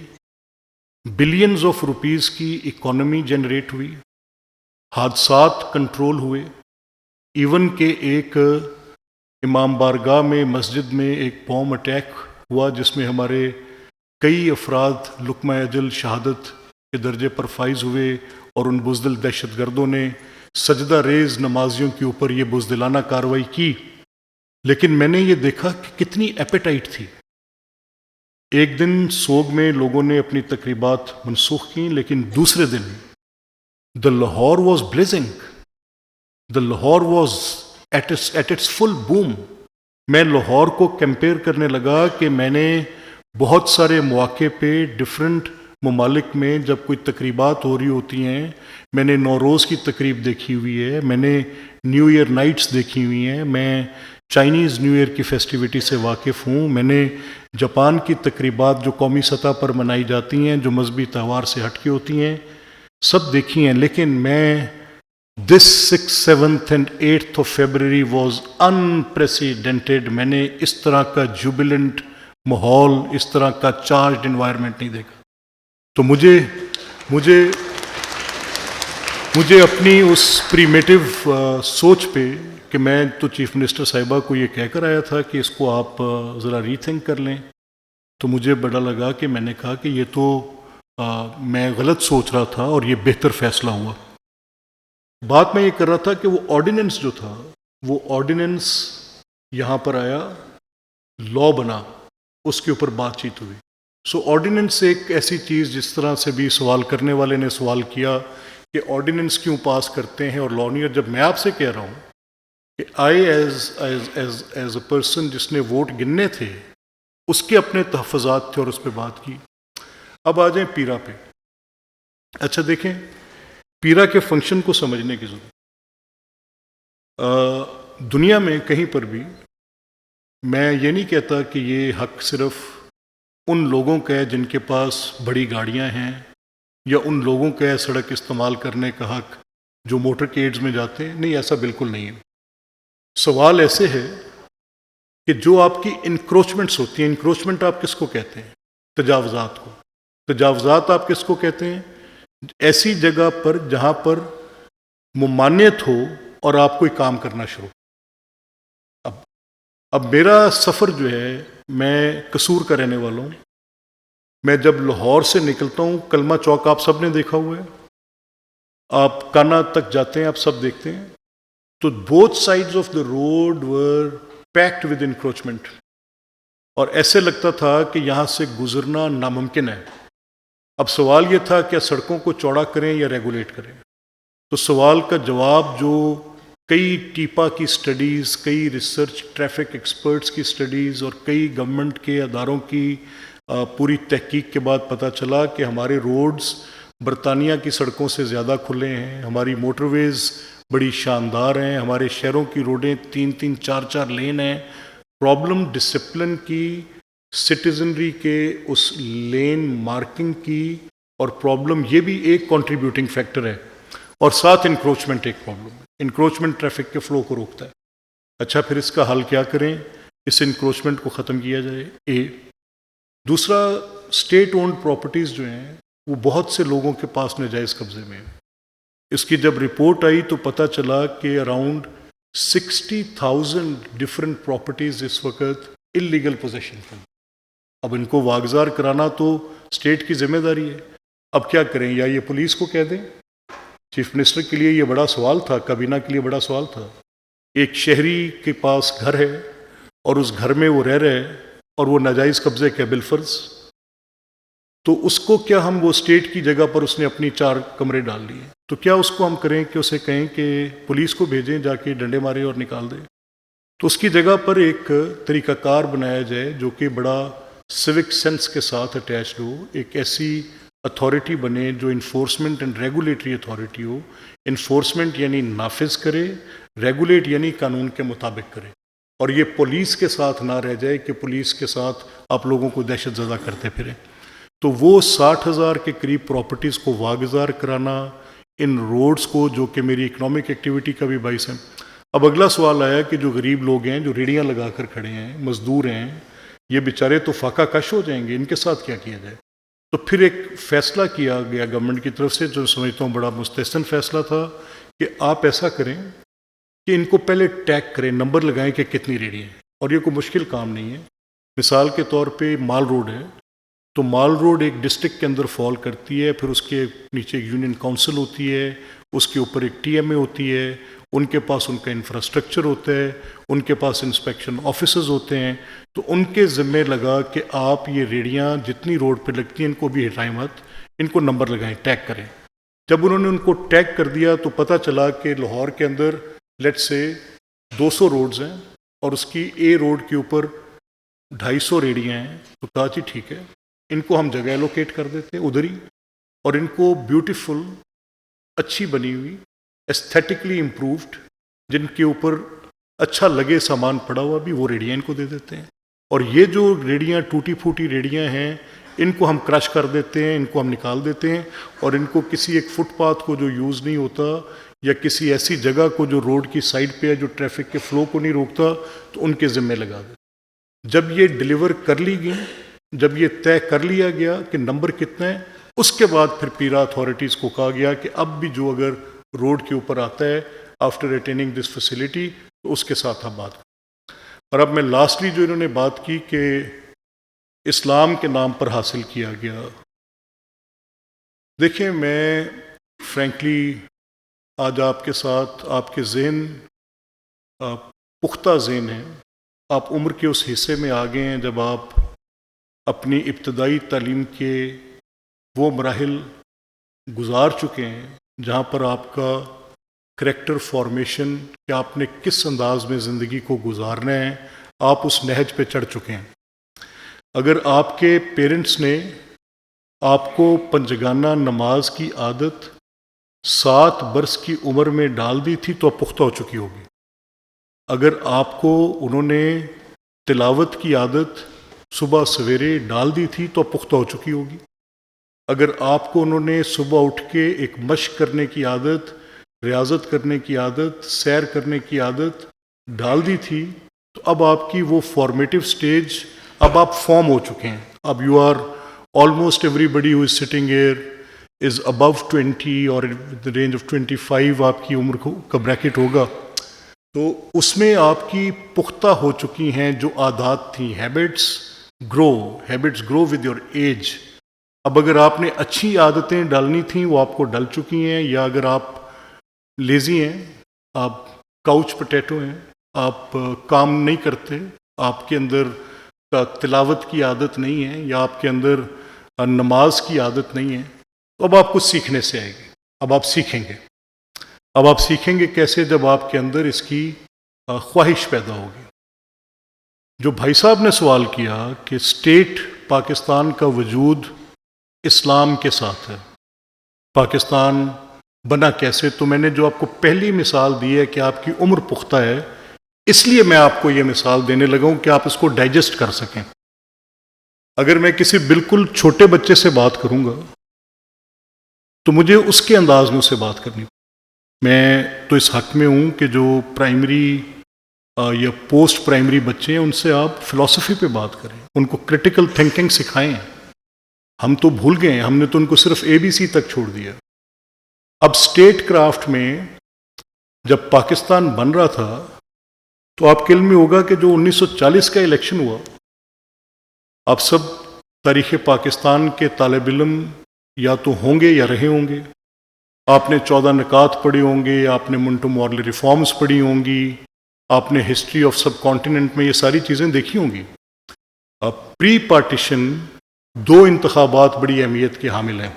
بلینز آف روپیز کی اکانومی جنریٹ ہوئی، حادثات کنٹرول ہوئے، ایون کہ ایک امام بارگاہ میں مسجد میں ایک بوم اٹیک ہوا جس میں ہمارے کئی افراد لقمہ اجل شہادت کے درجے پر فائز ہوئے، اور ان بزدل دہشت گردوں نے سجدہ ریز نمازیوں کے اوپر یہ بزدلانہ کارروائی کی. لیکن میں نے یہ دیکھا کہ کتنی ایپیٹائٹ تھی. ایک دن سوگ میں لوگوں نے اپنی تقریبات منسوخ کیں، لیکن دوسرے دن the Lahore was blazing, the Lahore was at its full boom. میں لاہور کو کمپیئر کرنے لگا کہ میں نے بہت سارے مواقع پہ ڈفرینٹ ممالک میں جب کوئی تقریبات ہو رہی ہوتی ہیں، میں نے نوروز کی تقریب دیکھی ہوئی ہے، میں نے نیو ایئر نائٹس دیکھی ہوئی ہیں، میں چائنیز نیو ایئر کی فیسٹیوٹی سے واقف ہوں، میں نے جاپان کی تقریبات جو قومی سطح پر منائی جاتی ہیں جو مذہبی تہوار سے ہٹ کے ہوتی ہیں سب دیکھی ہیں. لیکن میں دس 6th 7th and 8th of February was unprecedented. میں نے اس طرح کا جوبیلنٹ ماحول، اس طرح کا چارجڈ انوائرمنٹ نہیں دیکھا. تو مجھے اپنی اس پریمیٹیو سوچ پہ کہ میں تو چیف منسٹر صاحبہ کو یہ کہہ کر آیا تھا کہ اس کو آپ ذرا ری تھنک کر لیں، تو مجھے بڑا لگا کہ میں نے کہا کہ یہ تو میں غلط سوچ رہا تھا اور یہ بہتر فیصلہ ہوا. بات میں یہ کر رہا تھا کہ وہ آرڈیننس جو تھا، وہ آرڈیننس یہاں پر آیا، لا بنا، اس کے اوپر بات چیت ہوئی. سو آرڈیننس ایک ایسی چیز، جس طرح سے بھی سوال کرنے والے نے سوال کیا کہ آرڈیننس کیوں پاس کرتے ہیں اور لا نہیں. اور جب میں آپ سے کہہ رہا ہوں کہ آئی ایز اے پرسن جس نے ووٹ گننے تھے، اس کے اپنے تحفظات تھے اور اس پہ بات کی. اب آ جائیں پیرا پہ. اچھا دیکھیں، پیرا کے فنکشن کو سمجھنے کی ضرورت. دنیا میں کہیں پر بھی میں یہ نہیں کہتا کہ یہ حق صرف ان لوگوں کا ہے جن کے پاس بڑی گاڑیاں ہیں، یا ان لوگوں کا ہے سڑک استعمال کرنے کا حق جو موٹر کیڈز میں جاتے ہیں. نہیں، ایسا بالکل نہیں ہے. سوال ایسے ہے کہ جو آپ کی انکروچمنٹس ہوتی ہیں، انکروچمنٹ آپ کس کو کہتے ہیں؟ تجاوزات کو. تجاوزات آپ کس کو کہتے ہیں؟ ایسی جگہ پر جہاں پر ممانعت ہو اور آپ کوئی کام کرنا شروع. اب میرا سفر جو ہے، میں قصور کا رہنے والا ہوں. میں جب لاہور سے نکلتا ہوں، کلمہ چوک آپ سب نے دیکھا ہوا ہے، آپ کانا تک جاتے ہیں، آپ سب دیکھتے ہیں، تو both sides of the road were packed with encroachment, اور ایسے لگتا تھا کہ یہاں سے گزرنا ناممکن ہے. اب سوال یہ تھا کہ سڑکوں کو چوڑا کریں یا ریگولیٹ کریں. تو سوال کا جواب جو کئی ٹیپا کی سٹڈیز، کئی ریسرچ ٹریفک ایکسپرٹس کی سٹڈیز اور کئی گورنمنٹ کے اداروں کی پوری تحقیق کے بعد پتہ چلا کہ ہمارے روڈز برطانیہ کی سڑکوں سے زیادہ کھلے ہیں، ہماری موٹر ویز بڑی شاندار ہیں، ہمارے شہروں کی روڈیں 3-3 4-4 لین ہیں. پرابلم ڈسپلن کی، سٹیزنری کے اس لین مارکنگ کی، اور پرابلم یہ بھی ایک کنٹریبیوٹنگ فیکٹر ہے، اور ساتھ انکروچمنٹ ایک پرابلم ہے. انکروچمنٹ ٹریفک کے فلو کو روکتا ہے. اچھا، پھر اس کا حل کیا کریں؟ اس انکروچمنٹ کو ختم کیا جائے. دوسرا، اسٹیٹ اونڈ پراپرٹیز جو ہیں وہ بہت سے لوگوں کے پاس ناجائز قبضے میں ہیں. اس کی جب رپورٹ آئی تو پتہ چلا کہ اراؤنڈ 60,000 ڈفرینٹ پراپرٹیز اس وقت انلیگل پوزیشن میں. اب ان کو واگزار کرانا تو اسٹیٹ کی ذمہ داری ہے. اب کیا کریں؟ یا یہ پولیس کو کہہ دیں؟ چیف منسٹر کے لیے یہ بڑا سوال تھا، کابینہ کے لیے بڑا سوال تھا. ایک شہری کے پاس گھر ہے اور اس گھر میں وہ رہ رہے ہیں اور وہ ناجائز قبضے کے بالفرض، تو اس کو کیا ہم، وہ اسٹیٹ کی جگہ پر اس نے اپنی 4 کمرے ڈال لیے، تو کیا اس کو ہم کریں کہ اسے کہیں کہ پولیس کو بھیجیں جا کے ڈنڈے مارے اور نکال دیں؟ تو اس کی جگہ پر ایک طریقہ کار بنایا جائے جو کہ بڑا سوک سینس کے ساتھ اٹیچڈ ہو. ایک ایسی اتھارٹی بنے جو enforcement and regulatory authority who. Enforcement یعنی نافذ کرے، ریگولیٹ یعنی قانون کے مطابق کرے، اور یہ پولیس کے ساتھ نہ رہ جائے کہ پولیس کے ساتھ آپ لوگوں کو دہشت زدہ کرتے پھریں۔ تو وہ 60,000 کے قریب پراپرٹیز کو واگزار کرانا، ان روڈز کو جو کہ میری اکنامک ایکٹیویٹی کا بھی باعث ہے۔ اب اگلا سوال آیا کہ جو غریب لوگ ہیں، جو ریڑیاں لگا کر کھڑے ہیں، مزدور ہیں، یہ بیچارے تو فاقہ کش ہو جائیں گے، ان کے ساتھ کیا کیا جائے؟ تو پھر ایک فیصلہ کیا گیا گورنمنٹ کی طرف سے، جو سمجھتا ہوں بڑا مستحسن فیصلہ تھا، کہ آپ ایسا کریں کہ ان کو پہلے ٹیگ کریں، نمبر لگائیں کہ کتنی ریڑیاں ہیں، اور یہ کوئی مشکل کام نہیں ہے۔ مثال کے طور پہ مال روڈ ہے، تو مال روڈ ایک ڈسٹرکٹ کے اندر فال کرتی ہے، پھر اس کے نیچے ایک یونین کونسل ہوتی ہے، اس کے اوپر ایک ٹی ایم اے ہوتی ہے، ان کے پاس ان کا انفراسٹرکچر ہوتا ہے، ان کے پاس انسپیکشن آفیسز ہوتے ہیں، تو ان کے ذمے لگا کہ آپ یہ ریڑیاں جتنی روڈ پہ لگتی ہیں ان کو بھی ہٹائیں مت، ان کو نمبر لگائیں، ٹیگ کریں۔ جب انہوں نے ان کو ٹیگ کر دیا تو پتہ چلا کہ لاہور کے اندر لیٹ سے 200 روڈز ہیں اور اس کی اے روڈ کے اوپر 250 ریڑیاں ہیں، تو کہا جی ٹھیک ہے، ان کو ہم جگہ ایلوکیٹ کر دیتے ہیں ادھر ہی، اور ان کو بیوٹیفل، اچھی بنی ہوئی، ایستھیٹکلی امپرووڈ، جن کے اوپر اچھا لگے سامان پڑا ہوا بھی، وہ ریڑیاں ان کو دے دیتے ہیں۔ اور یہ جو ریڑیاں ٹوٹی پھوٹی ریڑیاں ہیں، ان کو ہم کرش کر دیتے ہیں، ان کو ہم نکال دیتے ہیں، اور ان کو کسی ایک فٹ پاتھ کو جو یوز نہیں ہوتا، یا کسی ایسی جگہ کو جو روڈ کی سائڈ پہ ہے جو ٹریفک کے فلو کو نہیں روکتا، تو ان کے ذمے لگا دیتے۔ جب یہ ڈیلیور کر لی گئی، جب یہ طے کر لیا گیا کہ نمبر کتنا ہے، اس کے بعد پھر پیرا اتھارٹیز کو کہا گیا کہ اب بھی جو اگر روڈ کے اوپر آتا ہے آفٹر اٹیننگ دس فیسلٹی، تو اس کے ساتھ آپ بات کریں۔ اور اب میں لاسٹلی جو انہوں نے بات کی کہ اسلام کے نام پر حاصل کیا گیا، دیکھیں میں فرینکلی آج آپ کے ساتھ، آپ کے ذہن پختہ ذہن ہیں، آپ عمر کے اس حصے میں آ گئے ہیں جب آپ اپنی ابتدائی تعلیم کے وہ مراحل گزار چکے ہیں جہاں پر آپ کا کریکٹر فارمیشن، کہ آپ نے کس انداز میں زندگی کو گزارنا ہے، آپ اس نہج پہ چڑھ چکے ہیں۔ اگر آپ کے پیرنٹس نے آپ کو پنجگانہ نماز کی عادت 7 برس کی عمر میں ڈال دی تھی تو اب پختہ ہو چکی ہوگی۔ اگر آپ کو انہوں نے تلاوت کی عادت صبح سویرے ڈال دی تھی تو اب پختہ ہو چکی ہوگی۔ اگر آپ کو انہوں نے صبح اٹھ کے ایک مشق کرنے کی عادت، ریاضت کرنے کی عادت، سیر کرنے کی عادت ڈال دی تھی، تو اب آپ کی وہ فارمیٹیو سٹیج، اب آپ فارم ہو چکے ہیں۔ اب you are almost everybody who is sitting here is above 20 اور دا رینج آف 25 آپ کی عمر کا بریکٹ ہوگا، تو اس میں آپ کی پختہ ہو چکی ہیں جو عادات تھیں، habits grow with your age. اب اگر آپ نے اچھی عادتیں ڈالنی تھیں وہ آپ کو ڈل چکی ہیں، یا اگر آپ لیزی ہیں، آپ کاؤچ پٹیٹو ہیں، آپ کام نہیں کرتے، آپ کے اندر تلاوت کی عادت نہیں ہے، یا آپ کے اندر نماز کی عادت نہیں ہے، تو اب آپ کو سیکھنے سے آئے گی۔ اب آپ سیکھیں گے، اب آپ سیکھیں گے کیسے؟ جب آپ کے اندر اس کی خواہش پیدا ہوگی۔ جو بھائی صاحب نے سوال کیا کہ اسٹیٹ پاکستان کا وجود اسلام کے ساتھ ہے، پاکستان بنا کیسے، تو میں نے جو آپ کو پہلی مثال دی ہے کہ آپ کی عمر پختہ ہے، اس لیے میں آپ کو یہ مثال دینے لگا ہوں کہ آپ اس کو ڈائجسٹ کر سکیں۔ اگر میں کسی بالکل چھوٹے بچے سے بات کروں گا تو مجھے اس کے انداز میں اسے بات کرنی، میں تو اس حق میں ہوں کہ جو پرائمری یا پوسٹ پرائمری بچے ہیں ان سے آپ فلسفی پہ بات کریں، ان کو کرٹیکل تھنکنگ سکھائیں۔ ہم تو بھول گئے ہیں، ہم نے تو ان کو صرف ABC تک چھوڑ دیا۔ اب اسٹیٹ کرافٹ میں جب پاکستان بن رہا تھا تو آپ کے علم میں ہوگا کہ جو 1940 کا الیکشن ہوا، آپ سب تاریخ پاکستان کے طالب علم یا تو ہوں گے یا رہے ہوں گے، آپ نے 14 نکات پڑھے ہوں گے، آپ نے منٹو مارلے ریفارمز پڑھی ہوں گی، آپ نے ہسٹری آف سب کانٹیننٹ میں یہ ساری چیزیں دیکھی ہوں گی۔ اب پری پارٹیشن 2 انتخابات بڑی اہمیت کے حامل ہیں۔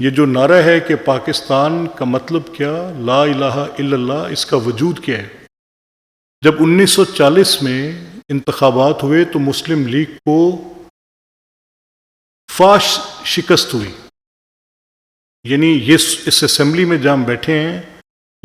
یہ جو نعرہ ہے کہ پاکستان کا مطلب کیا، لا الہ الا اللہ، اس کا وجود کیا ہے؟ جب 1940 میں انتخابات ہوئے تو مسلم لیگ کو فاش شکست ہوئی، یعنی یہ اس اسمبلی میں جہاں ہم بیٹھے ہیں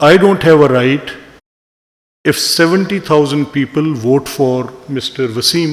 I don't have a right, if 70,000 people vote for Mr. Wasim,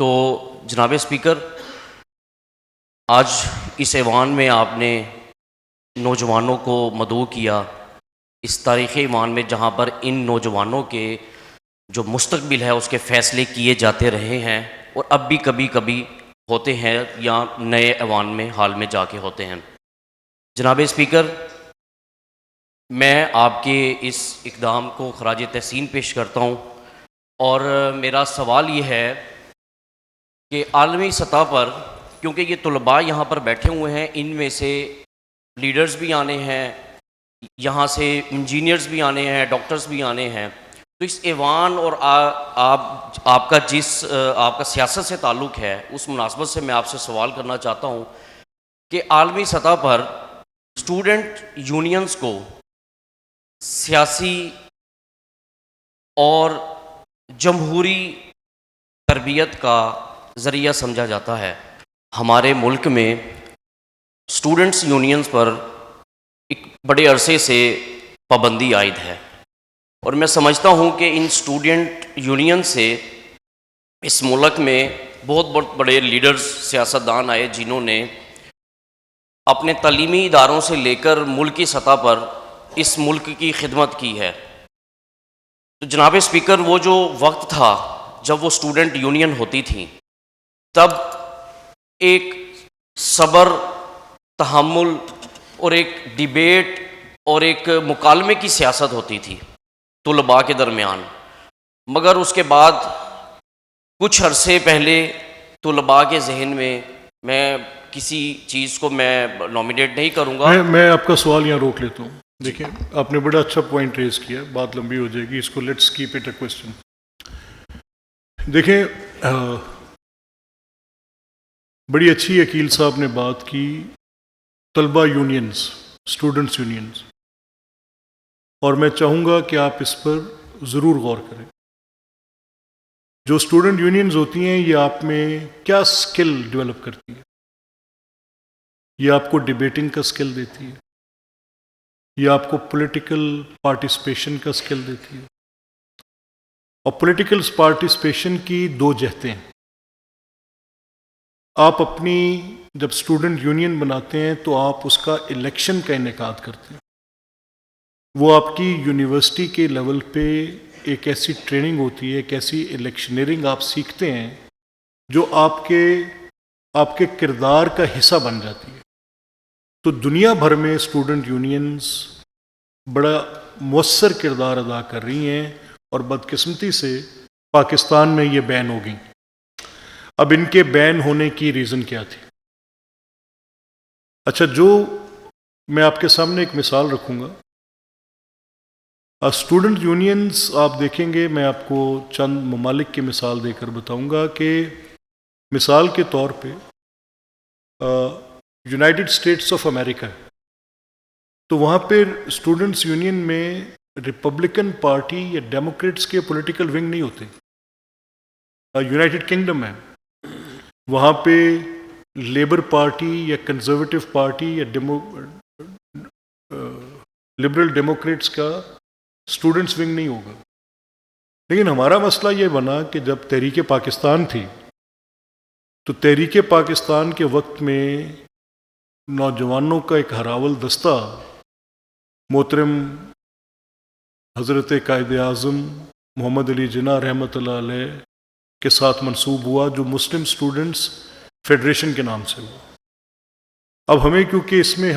تو جناب اسپیکر، آج اس ایوان میں آپ نے نوجوانوں کو مدعو کیا، اس تاریخی ایوان میں جہاں پر ان نوجوانوں کے جو مستقبل ہے اس کے فیصلے کیے جاتے رہے ہیں اور اب بھی کبھی کبھی ہوتے ہیں یا نئے ایوان میں حال میں جا کے ہوتے ہیں۔ جناب اسپیکر، میں آپ کے اس اقدام کو خراج تحسین پیش کرتا ہوں، اور میرا سوال یہ ہے کہ عالمی سطح پر، کیونکہ یہ طلباء یہاں پر بیٹھے ہوئے ہیں، ان میں سے لیڈرز بھی آنے ہیں، یہاں سے انجینئرز بھی آنے ہیں، ڈاکٹرز بھی آنے ہیں، تو اس ایوان اور آپ کا سیاست سے تعلق ہے، اس مناسبت سے میں آپ سے سوال کرنا چاہتا ہوں کہ عالمی سطح پر اسٹوڈنٹ یونینز کو سیاسی اور جمہوری تربیت کا ذریعہ سمجھا جاتا ہے۔ ہمارے ملک میں اسٹوڈنٹس یونینز پر ایک بڑے عرصے سے پابندی عائد ہے، اور میں سمجھتا ہوں کہ ان اسٹوڈنٹ یونین سے اس ملک میں بہت بڑے لیڈرز، سیاستدان آئے جنہوں نے اپنے تعلیمی اداروں سے لے کر ملکی سطح پر اس ملک کی خدمت کی ہے۔ تو جناب اسپیکر، وہ جو وقت تھا جب وہ اسٹوڈنٹ یونین ہوتی تھیں، تب ایک صبر، تحمل اور ایک ڈیبیٹ اور ایک مکالمے کی سیاست ہوتی تھی طلباء کے درمیان، مگر اس کے بعد کچھ عرصے پہلے طلباء کے ذہن میں کسی چیز کو میں نومینیٹ نہیں کروں گا۔ میں آپ کا سوال یہاں روک لیتا ہوں۔ دیکھیں، آپ نے بڑا اچھا پوائنٹ ریز کیا، بات لمبی ہو جائے گی، اس کو let's keep it a question. دیکھیں، بڑی اچھی عقیل صاحب نے بات کی طلبہ یونینز، اسٹوڈنٹس یونینز، اور میں چاہوں گا کہ آپ اس پر ضرور غور کریں۔ جو اسٹوڈنٹ یونینز ہوتی ہیں، یہ آپ میں کیا سکل ڈیولپ کرتی ہے؟ یہ آپ کو ڈیبیٹنگ کا سکل دیتی ہے، یہ آپ کو پولیٹیکل پارٹیسپیشن کا سکل دیتی ہے، اور پولیٹیکل پارٹیسپیشن کی دو جہتیں ہیں۔ آپ اپنی جب اسٹوڈنٹ یونین بناتے ہیں تو آپ اس کا الیکشن کا انعقاد کرتے ہیں۔ وہ آپ کی یونیورسٹی کے لیول پہ ایک ایسی ٹریننگ ہوتی ہے، ایک ایسی الیکشنیئرنگ آپ سیکھتے ہیں جو آپ کے کردار کا حصہ بن جاتی ہے۔ تو دنیا بھر میں اسٹوڈنٹ یونینز بڑا مؤثر کردار ادا کر رہی ہیں، اور بدقسمتی سے پاکستان میں یہ بین ہو گئی۔ اب ان کے بین ہونے کی ریزن کیا تھی؟ اچھا، جو میں آپ کے سامنے ایک مثال رکھوں گا۔ اسٹوڈنٹ یونینز آپ دیکھیں گے، میں آپ کو چند ممالک کی مثال دے کر بتاؤں گا کہ مثال کے طور پہ یونائٹڈ اسٹیٹس آف امریکہ، تو وہاں پہ اسٹوڈنٹس یونین میں ریپبلکن پارٹی یا ڈیموکریٹس کے پولیٹیکل ونگ نہیں ہوتے۔ یونائٹڈ کنگڈم ہے، وہاں پہ لیبر پارٹی یا کنزرویٹو پارٹی یا لبرل ڈیموکریٹس کا اسٹوڈنٹس ونگ نہیں ہوگا۔ لیکن ہمارا مسئلہ یہ بنا کہ جب تحریک پاکستان تھی، تو تحریک پاکستان کے وقت میں نوجوانوں کا ایک ہراول دستہ محترم حضرت قائد اعظم محمد علی جناح رحمۃ اللہ علیہ کے ساتھ منسوب ہوا، جو مسلم اسٹوڈنٹس فیڈریشن کے نام سے ہوا۔ اب ہمیں کیونکہ اس میں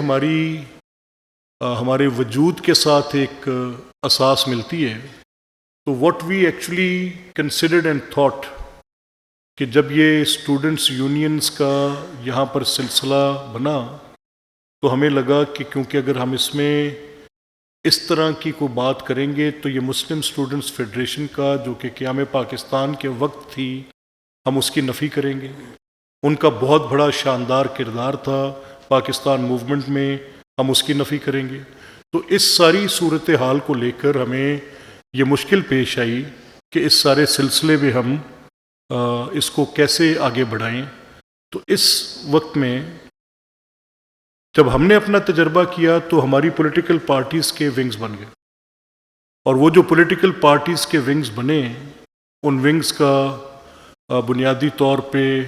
ہمارے وجود کے ساتھ ایک اساس ملتی ہے، تو what we actually considered and thought کہ جب یہ اسٹوڈنٹس یونینز کا یہاں پر سلسلہ بنا، تو ہمیں لگا کہ کیونکہ اگر ہم اس میں اس طرح کی کوئی بات کریں گے تو یہ مسلم اسٹوڈنٹس فیڈریشن کا جو کہ قیام پاکستان کے وقت تھی، ہم اس کی نفی کریں گے۔ ان کا بہت بڑا شاندار کردار تھا پاکستان موومنٹ میں، ہم اس کی نفی کریں گے۔ تو اس ساری صورتحال کو لے کر ہمیں یہ مشکل پیش آئی کہ اس سارے سلسلے میں ہم اس کو کیسے آگے بڑھائیں۔ تو اس وقت میں جب ہم نے اپنا تجربہ کیا تو ہماری پولیٹیکل پارٹیز کے ونگز بن گئے، اور وہ جو پولیٹیکل پارٹیز کے ونگز بنے، ان ونگز کا بنیادی طور پہ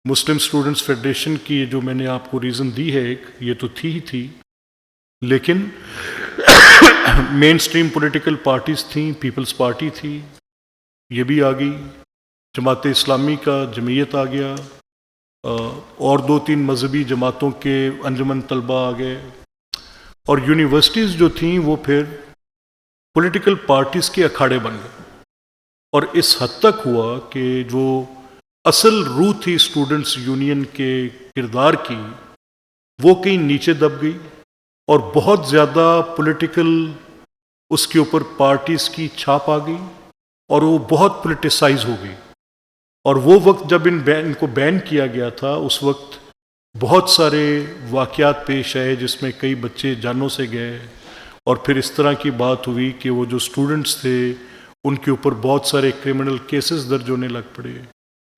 مسلم اسٹوڈنٹس فیڈریشن کی جو میں نے آپ کو ریزن دی ہے ایک، یہ تو تھی ہی تھی، لیکن مین سٹریم پولیٹیکل پارٹیز تھیں، پیپلز پارٹی تھی، یہ بھی آ گئی، جماعت اسلامی کا جمعیت آ گیا، اور 2-3 مذہبی جماعتوں کے انجمن طلبہ آ گئے، اور یونیورسٹیز جو تھیں وہ پھر پولیٹیکل پارٹیز کے اکھاڑے بن گئے، اور اس حد تک ہوا کہ جو اصل روح تھی اسٹوڈنٹس یونین کے کردار کی وہ کہیں نیچے دب گئی، اور بہت زیادہ پولیٹیکل اس کے اوپر پارٹیز کی چھاپ آ گئی، اور وہ بہت پولیٹیسائز ہو گئی۔ اور وہ وقت جب ان کو بین کیا گیا تھا، اس وقت بہت سارے واقعات پیش آئے جس میں کئی بچے جانوں سے گئے، اور پھر اس طرح کی بات ہوئی کہ وہ جو اسٹوڈنٹس تھے ان کے اوپر بہت سارے کرمنل کیسز درج ہونے لگ پڑے۔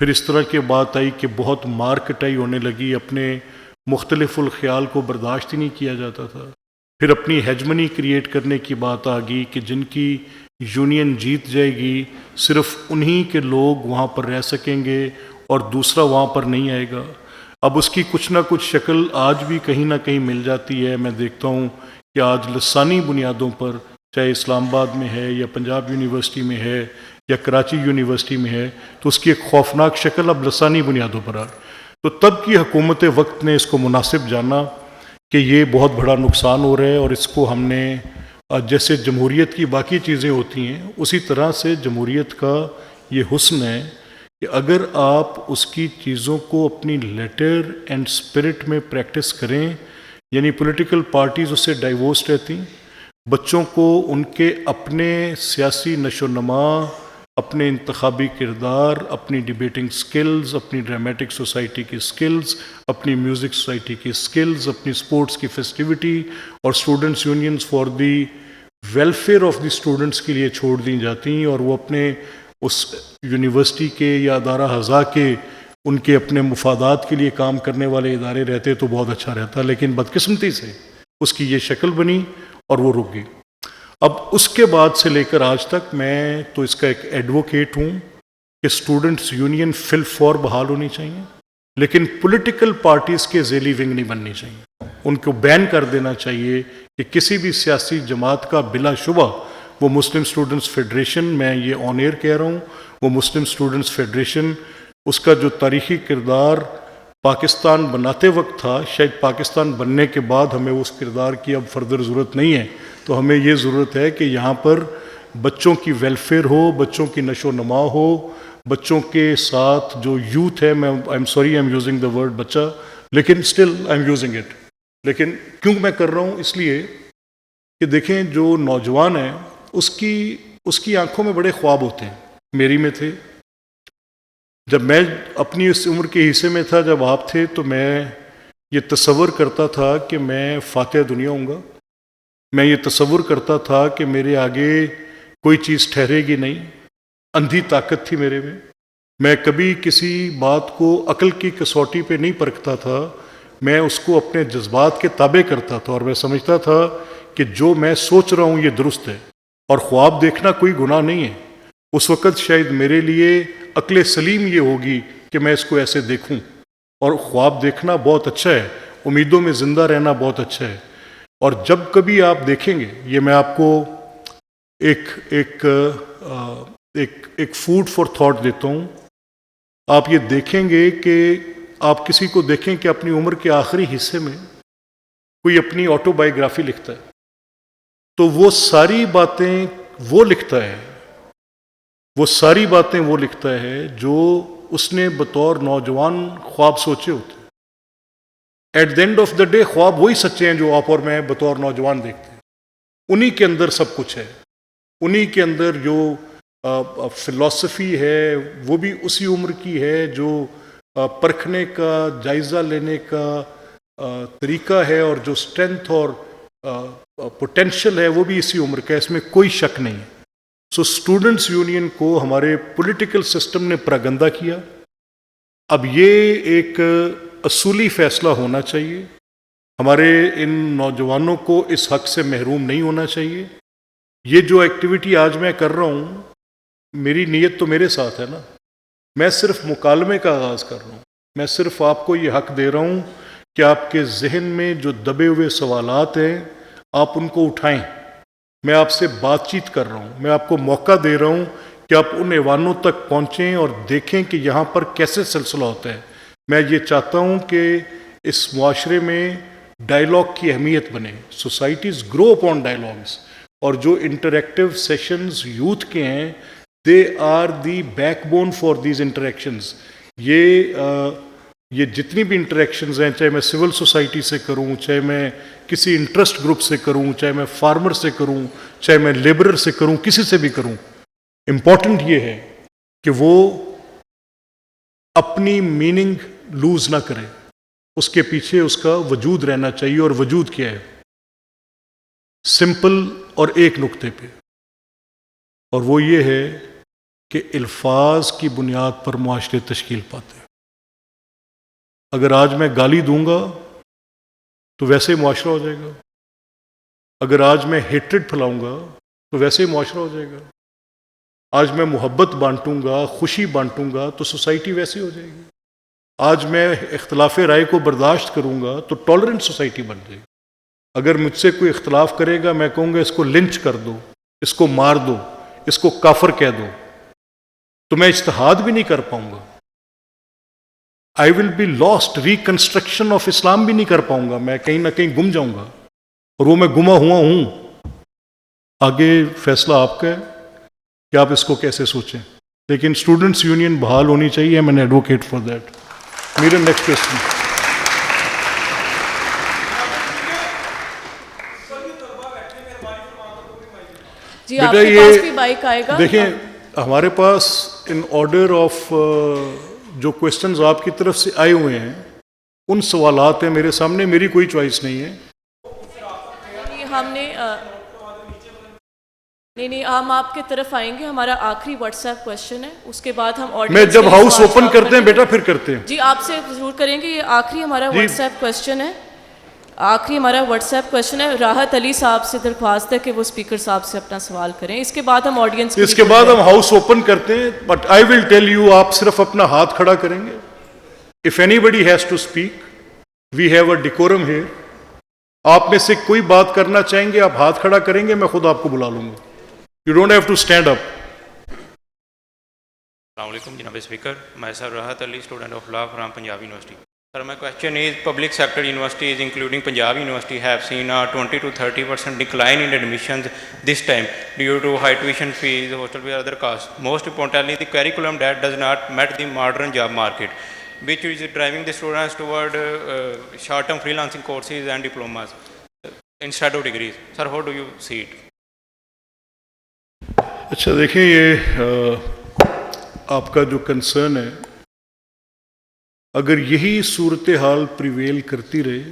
پھر اس طرح کی بات آئی کہ بہت مار کٹائی ہونے لگی، اپنے مختلف الخیال کو برداشت ہی نہیں کیا جاتا تھا۔ پھر اپنی ہیجمنی کریٹ کرنے کی بات آ گئی کہ جن کی یونین جیت جائے گی صرف انہی کے لوگ وہاں پر رہ سکیں گے اور دوسرا وہاں پر نہیں آئے گا۔ اب اس کی کچھ نہ کچھ شکل آج بھی کہیں نہ کہیں مل جاتی ہے۔ میں دیکھتا ہوں کہ آج لسانی بنیادوں پر، چاہے اسلام آباد میں ہے یا پنجاب یونیورسٹی میں ہے یا کراچی یونیورسٹی میں ہے، تو اس کی ایک خوفناک شکل اب لسانی بنیادوں پر آ۔ تو تب کی حکومت وقت نے اس کو مناسب جانا کہ یہ بہت بڑا نقصان ہو رہا ہے، اور اس کو ہم نے جیسے جمہوریت کی باقی چیزیں ہوتی ہیں اسی طرح سے جمہوریت کا یہ حسن ہے کہ اگر آپ اس کی چیزوں کو اپنی لیٹر اینڈ اسپرٹ میں پریکٹس کریں، یعنی پولیٹیکل پارٹیز اس سے ڈائیورس رہتی، بچوں کو ان کے اپنے سیاسی نشو و نما، اپنے انتخابی کردار، اپنی ڈیبیٹنگ سکلز، اپنی ڈرامٹک سوسائٹی کی سکلز، اپنی میوزک سوسائٹی کی سکلز، اپنی سپورٹس کی فیسٹیوٹی اور students unions for the welfare of the students کے لیے چھوڑ دی جاتی ہیں، اور وہ اپنے اس یونیورسٹی کے یا ادارہ اعضاء کے ان کے اپنے مفادات کے لیے کام کرنے والے ادارے رہتے تو بہت اچھا رہتا، لیکن بدقسمتی سے اس کی یہ شکل بنی اور وہ رک گئی۔ اب اس کے بعد سے لے کر آج تک میں تو اس کا ایک ایڈوکیٹ ہوں کہ اسٹوڈنٹس یونین فی الفور بحال ہونی چاہیے، لیکن پولیٹیکل پارٹیز کے ذیلی ونگ نہیں بننی چاہیے، ان کو بین کر دینا چاہیے کہ کسی بھی سیاسی جماعت کا بلا شبہ وہ مسلم اسٹوڈنٹس فیڈریشن، میں یہ آن ایئر کہہ رہا ہوں، وہ مسلم اسٹوڈنٹس فیڈریشن، اس کا جو تاریخی کردار پاکستان بناتے وقت تھا، شاید پاکستان بننے کے بعد ہمیں اس کردار کی اب فردر ضرورت نہیں ہے، تو ہمیں یہ ضرورت ہے کہ یہاں پر بچوں کی ویلفیئر ہو، بچوں کی نشو و نما ہو، بچوں کے ساتھ جو یوتھ ہے، میں I am sorry I am using the word بچہ، لیکن still I am using it, لیکن کیوں میں کر رہا ہوں؟ اس لیے کہ دیکھیں جو نوجوان ہے اس کی آنکھوں میں بڑے خواب ہوتے ہیں، میری میں تھے، جب میں اپنی اس عمر کے حصے میں تھا، جب آپ تھے، تو میں یہ تصور کرتا تھا کہ میں فاتح دنیا ہوں گا، میں یہ تصور کرتا تھا کہ میرے آگے کوئی چیز ٹھہرے گی نہیں، اندھی طاقت تھی میرے میں کبھی کسی بات کو عقل کی کسوٹی پہ نہیں پرکھتا تھا، میں اس کو اپنے جذبات کے تابع کرتا تھا، اور میں سمجھتا تھا کہ جو میں سوچ رہا ہوں یہ درست ہے، اور خواب دیکھنا کوئی گناہ نہیں ہے۔ اس وقت شاید میرے لیے عقل سلیم یہ ہوگی کہ میں اس کو ایسے دیکھوں، اور خواب دیکھنا بہت اچھا ہے، امیدوں میں زندہ رہنا بہت اچھا ہے، اور جب کبھی آپ دیکھیں گے، یہ میں آپ کو ایک فوڈ فار تھاٹ دیتا ہوں، آپ یہ دیکھیں گے کہ آپ کسی کو دیکھیں کہ اپنی عمر کے آخری حصے میں کوئی اپنی آٹو بایوگرافی لکھتا ہے، تو وہ ساری باتیں وہ لکھتا ہے جو اس نے بطور نوجوان خواب سوچے ہوتے ہیں۔ At the end of the day خواب وہی سچے ہیں جو آپ اور میں بطور نوجوان دیکھتے ہیں، انہی کے اندر سب کچھ ہے، انہی کے اندر جو فلسفی ہے وہ بھی اسی عمر کی ہے، جو پرکھنے کا، جائزہ لینے کا طریقہ ہے، اور جو اسٹرینتھ اور پوٹینشل ہے وہ بھی اسی عمر کا ہے، اس میں کوئی شک نہیں ہے۔ سو اسٹوڈنٹس یونین کو ہمارے پولیٹیکل سسٹم نے پراگندہ کیا، اب یہ ایک اصولی فیصلہ ہونا چاہیے، ہمارے ان نوجوانوں کو اس حق سے محروم نہیں ہونا چاہیے۔ یہ جو ایکٹیویٹی آج میں کر رہا ہوں، میری نیت تو میرے ساتھ ہے نا، میں صرف مکالمے کا آغاز کر رہا ہوں، میں صرف آپ کو یہ حق دے رہا ہوں کہ آپ کے ذہن میں جو دبے ہوئے سوالات ہیں آپ ان کو اٹھائیں. میں آپ سے بات چیت کر رہا ہوں، میں آپ کو موقع دے رہا ہوں کہ آپ ان ایوانوں تک پہنچیں اور دیکھیں کہ یہاں پر کیسے سلسلہ ہوتا ہے. میں یہ چاہتا ہوں کہ اس معاشرے میں ڈائلاگ کی اہمیت بنے. سوسائٹیز گرو اپون ڈائلاگس، اور جو انٹریکٹیو سیشنز یوتھ کے ہیں they are the backbone for these interactions. یہ جتنی بھی انٹریکشنز ہیں، چاہے میں سول سوسائٹی سے کروں، چاہے میں کسی انٹرسٹ گروپ سے کروں، چاہے میں فارمر سے کروں، چاہے میں لیبرر سے کروں، کسی سے بھی کروں، امپورٹنٹ یہ ہے کہ وہ اپنی میننگ لوز نہ کرے، اس کے پیچھے اس کا وجود رہنا چاہیے. اور وجود کیا ہے؟ سمپل اور ایک نقطے پہ، اور وہ یہ ہے کہ الفاظ کی بنیاد پر معاشرے تشکیل پاتے ہیں. اگر آج میں گالی دوں گا تو ویسے ہی معاشرہ ہو جائے گا. اگر آج میں ہیٹرڈ پھیلاؤں گا تو ویسے ہی معاشرہ ہو جائے گا. آج میں محبت بانٹوں گا، خوشی بانٹوں گا تو سوسائٹی ویسے ہو جائے گی. آج میں اختلاف رائے کو برداشت کروں گا تو ٹالرنٹ سوسائٹی بن جائے گی. اگر مجھ سے کوئی اختلاف کرے گا، میں کہوں گا اس کو لنچ کر دو، اس کو مار دو، اس کو کافر کہہ دو، تو میں اجتہاد بھی نہیں کر پاؤں گا. I will be lost. Reconstruction of Islam بھی نہیں کر پاؤں گا، میں کہیں نہ کہیں گم جاؤں گا، اور وہ میں گما ہوا ہوں. آگے فیصلہ آپ کا ہے کہ آپ اس کو کیسے سوچیں، لیکن اسٹوڈنٹس یونین بحال ہونی چاہیے. میں نے ایڈوکیٹ فار دیٹ. میرا نیکسٹ کوشچن. جی آپ کے پاس بھی مائک آئے گا. دیکھیں ہمارے پاس ان آرڈر آف جو کوشچنز آپ کی طرف سے آئے ہوئے ہیں ان سوالات ہیں میرے سامنے، میری کوئی چوائس نہیں ہے. ہم نے نہیں ہم آپ کی طرف آئیں گے. ہمارا آخری واٹس ایپ کوشچن ہے، اس کے بعد ہم آڈینس میں جب ہاؤس اوپن کرتے ہیں بیٹا پھر کرتے ہیں. جی آپ سے ضرور کریں گے. یہ آخری ہمارا واٹس ایپ کوشچن ہے، آخری ہمارا واٹس ایپ کوشچن ہے. راحت علی صاحب سے درخواست ہے کہ وہ اسپیکر صاحب سے اپنا سوال کریں. اس کے بعد ہم آڈینس اس کے بعد ہم ہاؤس اوپن کرتے ہیں. But I will tell you, آپ صرف اپنا ہاتھ کھڑا کریں گے. If anybody has to speak, we have a decorum here. آپ میں سے کوئی بات کرنا چاہیں گے، آپ ہاتھ کھڑا کریں گے، میں خود آپ کو بلا لوں گا. You don't have to stand up. السلام علیکم جناب اسپیکر. میں sir Rahat Ali, student of law from Punjab University. Sir, my question is, public sector universities, including Punjab University, have seen a 20 to 30% decline in admissions this time due to high tuition fees, hostel fee, other costs. Most importantly, the curriculum that does not meet the modern job market, which is driving the students toward short-term freelancing courses and diplomas instead of degrees. Sir, how do you see it? اچھا دیکھیں، یہ آپ کا جو concern ہے، اگر یہی صورتحال پریویل کرتی رہے،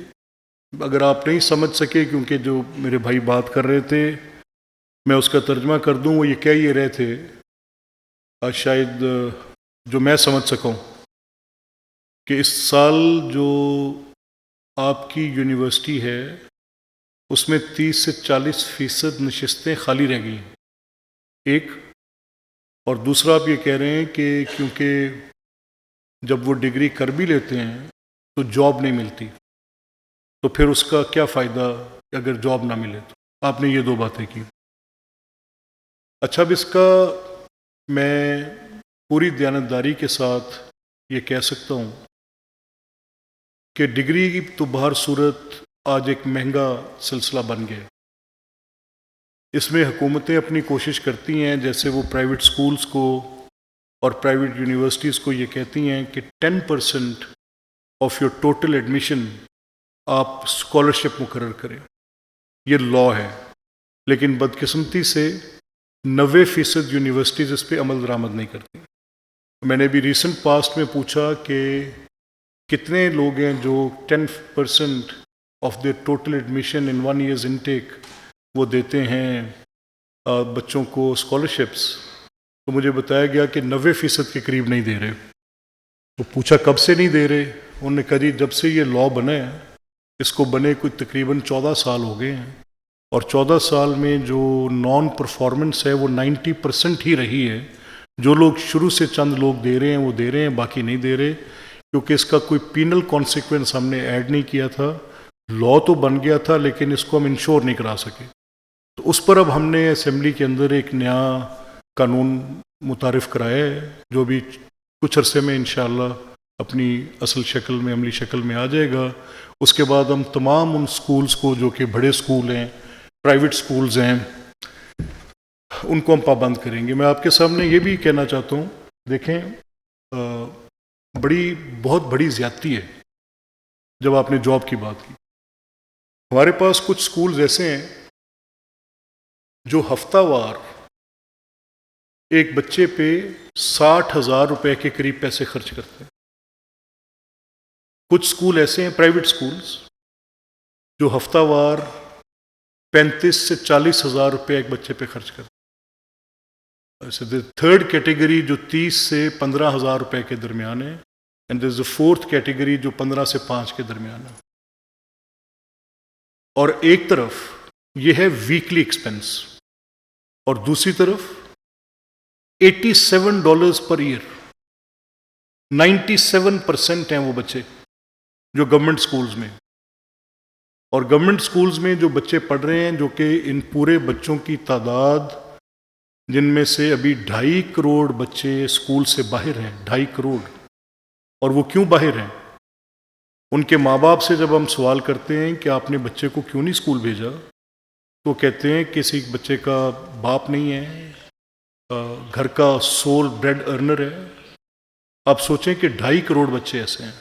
اگر آپ نہیں سمجھ سکے، کیونکہ جو میرے بھائی بات کر رہے تھے میں اس کا ترجمہ کر دوں، وہ یہ کہہ یہ رہے تھے، شاید جو میں سمجھ سکوں، کہ اس سال جو آپ کی یونیورسٹی ہے اس میں 30 سے 40% نشستیں خالی رہ گئی ہیں، ایک. اور دوسرا آپ یہ کہہ رہے ہیں کہ کیونکہ جب وہ ڈگری کر بھی لیتے ہیں تو جاب نہیں ملتی، تو پھر اس کا کیا فائدہ اگر جاب نہ ملے تو. آپ نے یہ دو باتیں کی. اچھا، اب اس کا میں پوری دیانتداری کے ساتھ یہ کہہ سکتا ہوں کہ ڈگری کی تو بہر صورت آج ایک مہنگا سلسلہ بن گیا. اس میں حکومتیں اپنی کوشش کرتی ہیں، جیسے وہ پرائیویٹ سکولز کو اور پرائیویٹ یونیورسٹیز کو یہ کہتی ہیں کہ 10% آف یور ٹوٹل ایڈمیشن آپ اسکالرشپ مقرر کریں. یہ لا ہے، لیکن بدقسمتی سے 90% یونیورسٹیز اس پہ عمل درآمد نہیں کرتی. میں نے بھی ریسنٹ پاسٹ میں پوچھا کہ کتنے لوگ ہیں جو 10% of their total admission in 1 year's intake وہ دیتے ہیں بچوں کو اسکالرشپس. تو مجھے بتایا گیا کہ 90% کے قریب نہیں دے رہے. تو پوچھا کب سے نہیں دے رہے؟ انہوں نے کہا جی جب سے یہ لا بنا ہے، اس کو بنے کوئی تقریباً 14 سال ہو گئے ہیں، اور 14 سال میں جو نان پرفارمنس ہے وہ 90% ہی رہی ہے. جو لوگ شروع سے چند لوگ دے رہے ہیں وہ دے رہے ہیں, باقی نہیں دے رہے, کیونکہ اس کا کوئی پینل کانسیکوینس ہم نے ایڈ نہیں کیا تھا. لا تو بن گیا تھا لیکن اس کو ہم انشور نہیں کرا سکے. تو اس پر اب ہم نے اسمبلی کے اندر ایک نیا قانون متعارف کرایا ہے, جو بھی کچھ عرصے میں انشاءاللہ اپنی اصل شکل میں, عملی شکل میں آ جائے گا. اس کے بعد ہم تمام ان سکولز کو جو کہ بڑے سکول ہیں, پرائیویٹ سکولز ہیں, ان کو ہم پابند کریں گے. میں آپ کے سامنے یہ بھی کہنا چاہتا ہوں, دیکھیں بہت بڑی زیادتی ہے جب آپ نے جاب کی بات کی. ہمارے پاس کچھ سکولز ایسے ہیں جو ہفتہ وار ایک بچے پہ 60,000 روپے کے قریب پیسے خرچ کرتے ہیں. کچھ سکول ایسے ہیں پرائیویٹ سکولز جو ہفتہ وار 35 سے 40,000 روپے ایک بچے پہ خرچ کرتے ہیں. تھرڈ کیٹیگری جو 30 سے 15,000 روپے کے درمیان ہے, and there is a fourth category جو 15 سے 5 کے درمیان ہے. اور ایک طرف یہ ہے ویکلی ایکسپنس, اور دوسری طرف $87 پر ایئر. 97% ہیں وہ بچے جو گورنمنٹ سکولز میں, اور گورنمنٹ سکولز میں جو بچے پڑھ رہے ہیں, جو کہ ان پورے بچوں کی تعداد جن میں سے ابھی 2.5 کروڑ بچے اسکول سے باہر ہیں, 2.5 کروڑ. اور وہ کیوں باہر ہیں؟ ان کے ماں باپ سے جب ہم سوال کرتے ہیں کہ آپ نے بچے کو کیوں نہیں اسکول بھیجا, تو کہتے ہیں کسی بچے کا باپ نہیں ہے, گھر کا سول بریڈ ارنر ہے. آپ سوچیں کہ 2.5 کروڑ بچے ایسے ہیں.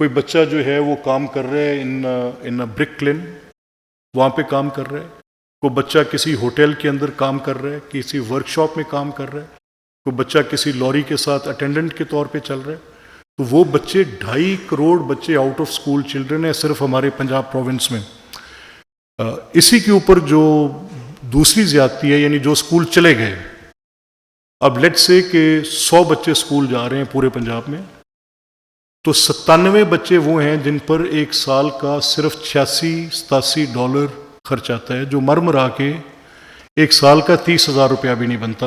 کوئی بچہ جو ہے وہ کام کر رہا ہے ان برک لین, وہاں پہ کام کر رہا ہے. کوئی بچہ کسی ہوٹل کے اندر کام کر رہا ہے, کسی ورک شاپ میں کام کر رہا ہے. کوئی بچہ کسی لوری کے ساتھ اٹینڈنٹ کے طور پہ چل رہا ہے. تو وہ بچے 2.5 کروڑ بچے آؤٹ آف اسکول چلڈرن ہیں صرف ہمارے پنجاب پروونس میں. اسی کے اوپر جو دوسری زیادتی ہے, یعنی جو اسکول چلے گئے, اب لیٹ سے کہ 100 بچے اسکول جا رہے ہیں پورے پنجاب میں, تو 97 بچے وہ ہیں جن پر ایک سال کا صرف $86-87 خرچ آتا ہے, جو مرا کے ایک سال کا 30,000 روپیہ بھی نہیں بنتا.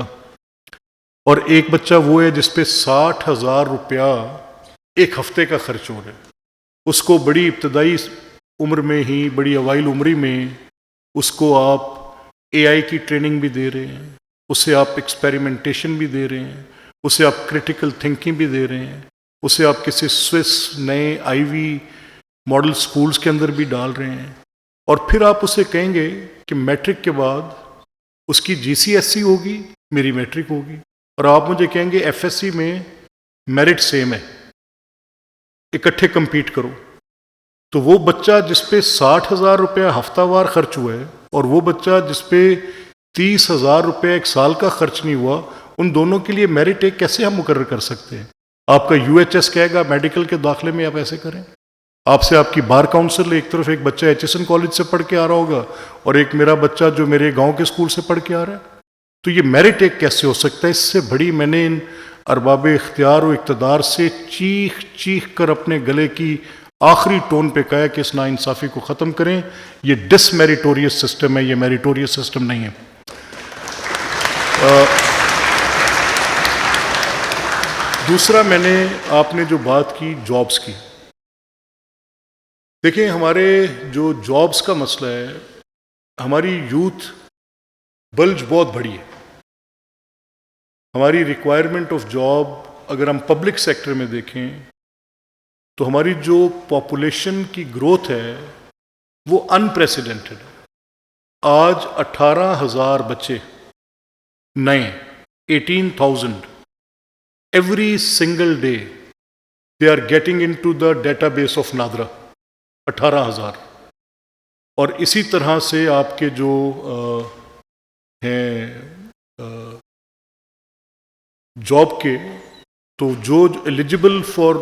اور ایک بچہ وہ ہے جس پہ 60,000 روپیہ ایک ہفتے کا خرچ ہو رہا ہے. اس کو بڑی ابتدائی عمر میں ہی, بڑی اوائل عمری میں اس کو آپ AI کی ٹریننگ بھی دے رہے ہیں, اسے آپ ایکسپیریمنٹیشن بھی دے رہے ہیں, اسے آپ کریٹیکل تھنکنگ بھی دے رہے ہیں, اسے آپ کسی سوئس نئے IV ماڈل سکولز کے اندر بھی ڈال رہے ہیں. اور پھر آپ اسے کہیں گے کہ میٹرک کے بعد اس کی GCSE ہوگی, میری میٹرک ہوگی, اور آپ مجھے کہیں گے FSC میں میرٹ سیم ہے, اکٹھے کمپیٹ کرو. تو وہ بچہ جس پہ 60,000 روپیہ ہفتہ وار خرچ ہوا ہے, اور وہ بچہ جس پہ 30,000 روپے ایک سال کا خرچ نہیں ہوا, ان دونوں کے لیے میرٹ ایک کیسے ہم مقرر کر سکتے ہیں؟ آپ کا UHS کہے گا میڈیکل کے داخلے میں آپ ایسے کریں. آپ سے آپ کی بار کاؤنسل, ایک طرف ایک بچہ HSN کالج سے پڑھ کے آ رہا ہوگا, اور ایک میرا بچہ جو میرے گاؤں کے اسکول سے پڑھ کے آ رہا ہے. تو یہ میرٹ ایک کیسے ہو سکتا ہے؟ اس سے بڑی میں نے ان ارباب اختیار و اقتدار سے چیخ چیخ کر اپنے گلے کی آخری ٹون پہ کہا کہ اس ناانصافی کو ختم کریں. یہ ڈس میریٹوریس سسٹم ہے, یہ میریٹوریس سسٹم نہیں ہے. دوسرا, میں نے آپ نے جو بات کی جابز کی, دیکھیں ہمارے جو جابز کا مسئلہ ہے, ہماری یوتھ بلج بہت بڑی ہے. ہماری ریکوائرمنٹ آف جاب اگر ہم پبلک سیکٹر میں دیکھیں تو ہماری جو پاپولیشن کی گروتھ ہے وہ انپریسیڈنٹڈ ہے. آج 18,000 بچے نئے, 18,000 every single day they are getting into the database of NADRA. 18,000. اور اسی طرح سے آپ کے جو ہیں جاب کے, تو جو ایلیجبل فار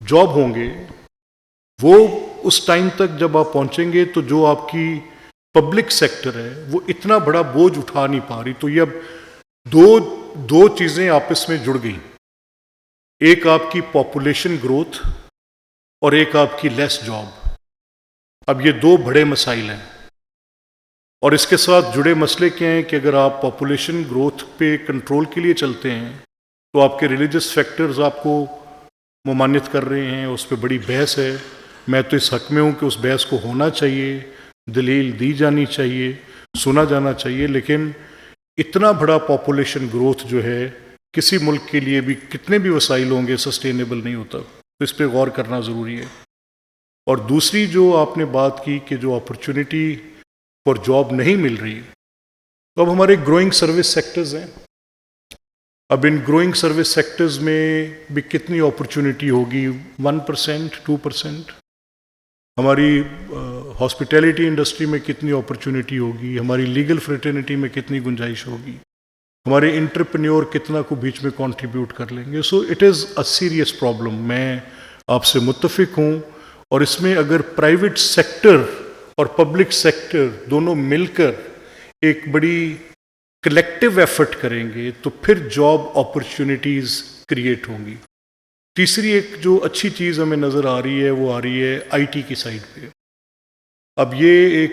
جاب ہوں گے وہ اس ٹائم تک جب آپ پہنچیں گے تو جو آپ کی پبلک سیکٹر ہے وہ اتنا بڑا بوجھ اٹھا نہیں پا رہی. تو یہ اب دو چیزیں آپس میں جڑ گئیں, ایک آپ کی پاپولیشن گروتھ اور ایک آپ کی لیس جاب. اب یہ دو بڑے مسائل ہیں. اور اس کے ساتھ جڑے مسئلے کیا ہیں کہ اگر آپ پاپولیشن گروتھ پہ کنٹرول کے لیے چلتے ہیں تو آپ کے ریلیجس فیکٹرز آپ کو ممانعت کر رہے ہیں، اس پہ بڑی بحث ہے. میں تو اس حق میں ہوں کہ اس بحث کو ہونا چاہیے، دلیل دی جانی چاہیے، سنا جانا چاہیے، لیکن اتنا بڑا پاپولیشن گروتھ جو ہے کسی ملک کے لیے بھی کتنے بھی وسائل ہوں گے سسٹینیبل نہیں ہوتا، تو اس پہ غور کرنا ضروری ہے. اور دوسری جو آپ نے بات کی کہ جو اپرچونٹی فار جاب نہیں مل رہی، تو اب ہمارے گروئنگ سروس سیکٹرز ہیں. اب ان گروئنگ سروس سیکٹرز میں بھی کتنی اپرچونٹی ہوگی؟ 1%، 2%. ہماری ہاسپٹیلٹی انڈسٹری میں کتنی اپرچونٹی ہوگی؟ ہماری لیگل فریٹرنیٹی میں کتنی گنجائش ہوگی؟ ہمارے انٹرپرینیور کتنا کو بیچ میں کنٹریبیوٹ کر لیں گے؟ So it is a serious problem. میں آپ سے متفق ہوں، اور اس میں اگر پرائیویٹ سیکٹر اور پبلک سیکٹر دونوں مل کر ایک بڑی کلیکٹیو ایفرٹ کریں گے تو پھر جاب اپرچونٹیز کریٹ ہوں گی. تیسری ایک جو اچھی چیز ہمیں نظر آ رہی ہے وہ آ رہی ہے آئی ٹی کی سائڈ پہ. اب یہ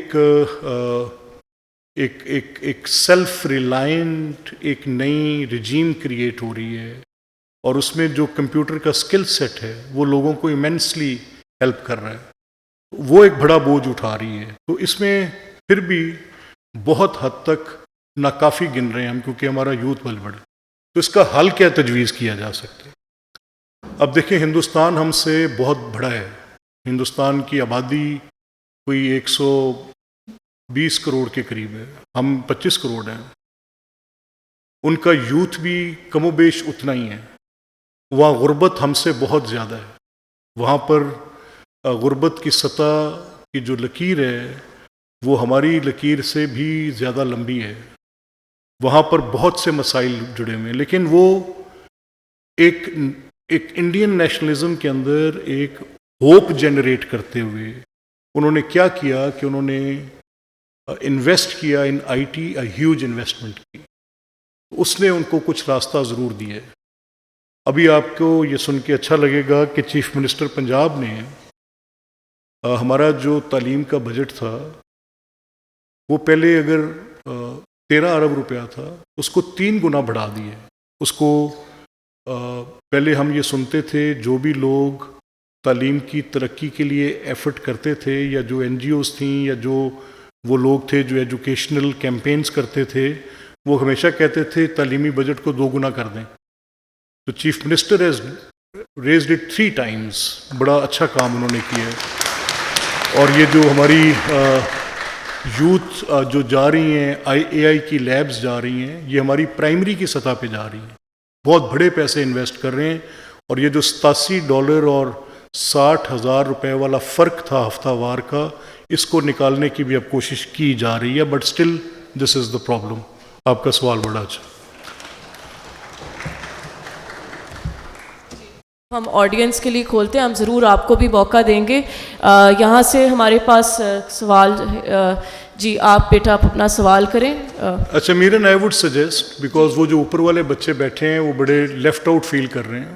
ایک سیلف ریلائنٹ ایک نئی رجیم کریٹ ہو رہی ہے، اور اس میں جو کمپیوٹر کا سکل سیٹ ہے وہ لوگوں کو ایمنسلی ہیلپ کر رہا ہے، وہ ایک بڑا بوجھ اٹھا رہی ہے. تو اس میں پھر بھی بہت حد تک ناکافی گن رہے ہیں ہم، کیونکہ ہمارا یوتھ بل بڑھ. تو اس کا حل کیا تجویز کیا جا سکتا ہے؟ اب دیکھیں، ہندوستان ہم سے بہت بڑا ہے. ہندوستان کی آبادی کوئی 120 کروڑ کے قریب ہے، ہم 25 کروڑ ہیں. ان کا یوتھ بھی کم و بیش اتنا ہی ہے. وہاں غربت ہم سے بہت زیادہ ہے. وہاں پر غربت کی سطح کی جو لکیر ہے وہ ہماری لکیر سے بھی زیادہ لمبی ہے. وہاں پر بہت سے مسائل جڑے ہوئے ہیں، لیکن وہ ایک انڈین نیشنلزم کے اندر ایک ہوپ جنریٹ کرتے ہوئے انہوں نے کیا کیا کہ انہوں نے انویسٹ کیا ان آئی ٹی، ہیوج انویسٹمنٹ کی. اس نے ان کو کچھ راستہ ضرور دیا ہے. ابھی آپ کو یہ سن کے اچھا لگے گا کہ چیف منسٹر پنجاب نے ہمارا جو تعلیم کا بجٹ تھا وہ پہلے اگر 13 ارب روپیہ تھا، اس کو 3 گنا بڑھا دیے. اس کو پہلے ہم یہ سنتے تھے جو بھی لوگ تعلیم کی ترقی کے لیے ایفرٹ کرتے تھے، یا جو این جی اوز تھیں، یا جو وہ لوگ تھے جو ایجوکیشنل کیمپینز کرتے تھے، وہ ہمیشہ کہتے تھے تعلیمی بجٹ کو 2 گنا کر دیں. تو chief minister has raised it 3 Times. بڑا اچھا کام انہوں نے کیا ہے. اور یہ جو ہماری یوتھ جو جا رہی ہیں اے آئی کی لیبز جا رہی ہیں، یہ ہماری پرائمری کی سطح پہ جا رہی ہیں، بہت بڑے پیسے انویسٹ کر رہے ہیں. اور یہ جو $87 اور 60,000 روپے والا فرق تھا ہفتہ وار کا، اس کو نکالنے کی بھی اب کوشش کی جا رہی ہے. But still this is the problem. آپ کا سوال بڑا اچھا. ہم آڈینس کے لیے کھولتے ہیں، ہم ضرور آپ کو بھی موقع دیں گے. یہاں سے ہمارے پاس سوال، جی آپ بیٹا آپ اپنا سوال کریں. اچھا میرن، آئی ووڈ سجیسٹ، بیکاز وہ جو اوپر والے بچے بیٹھے ہیں وہ بڑے لیفٹ آؤٹ فیل کر رہے ہیں،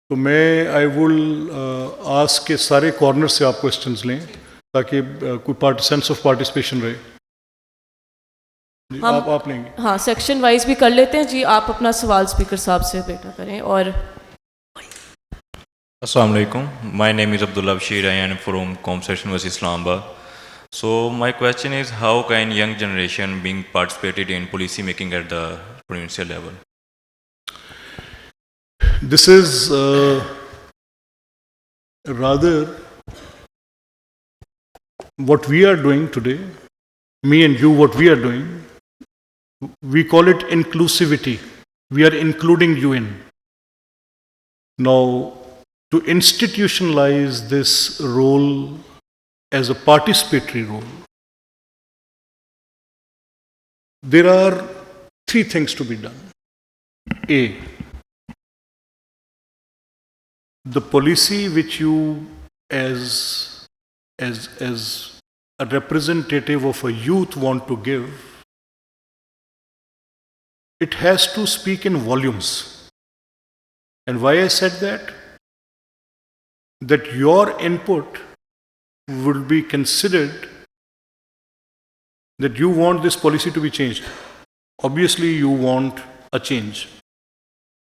تو میں آئی ول آسک کے سارے کارنر سے آپ کوشچنز لیں تاکہ کوئی سینس آف پارٹیسپیشن رہے. جی آپ لیں گے؟ ہاں، سیکشن وائز بھی کر لیتے ہیں. جی آپ اپنا سوال اسپیکر صاحب سے بیٹا کریں. اور السلام علیکم. My name is Abdullah Bashir. I am from Comsat University, Islamabad. So my question is, how can young generation being participated in policy making at the provincial level? This is rather what we are doing today, me and you, what we are doing, we call it inclusivity. We are including you in. Now, to institutionalize this role as a participatory role, there are 3 things to be done. A, the policy which you as a representative of a youth want to give, it has to speak in volumes. And why I said that? That your input will be considered that you want this policy to be changed. Obviously, you want a change.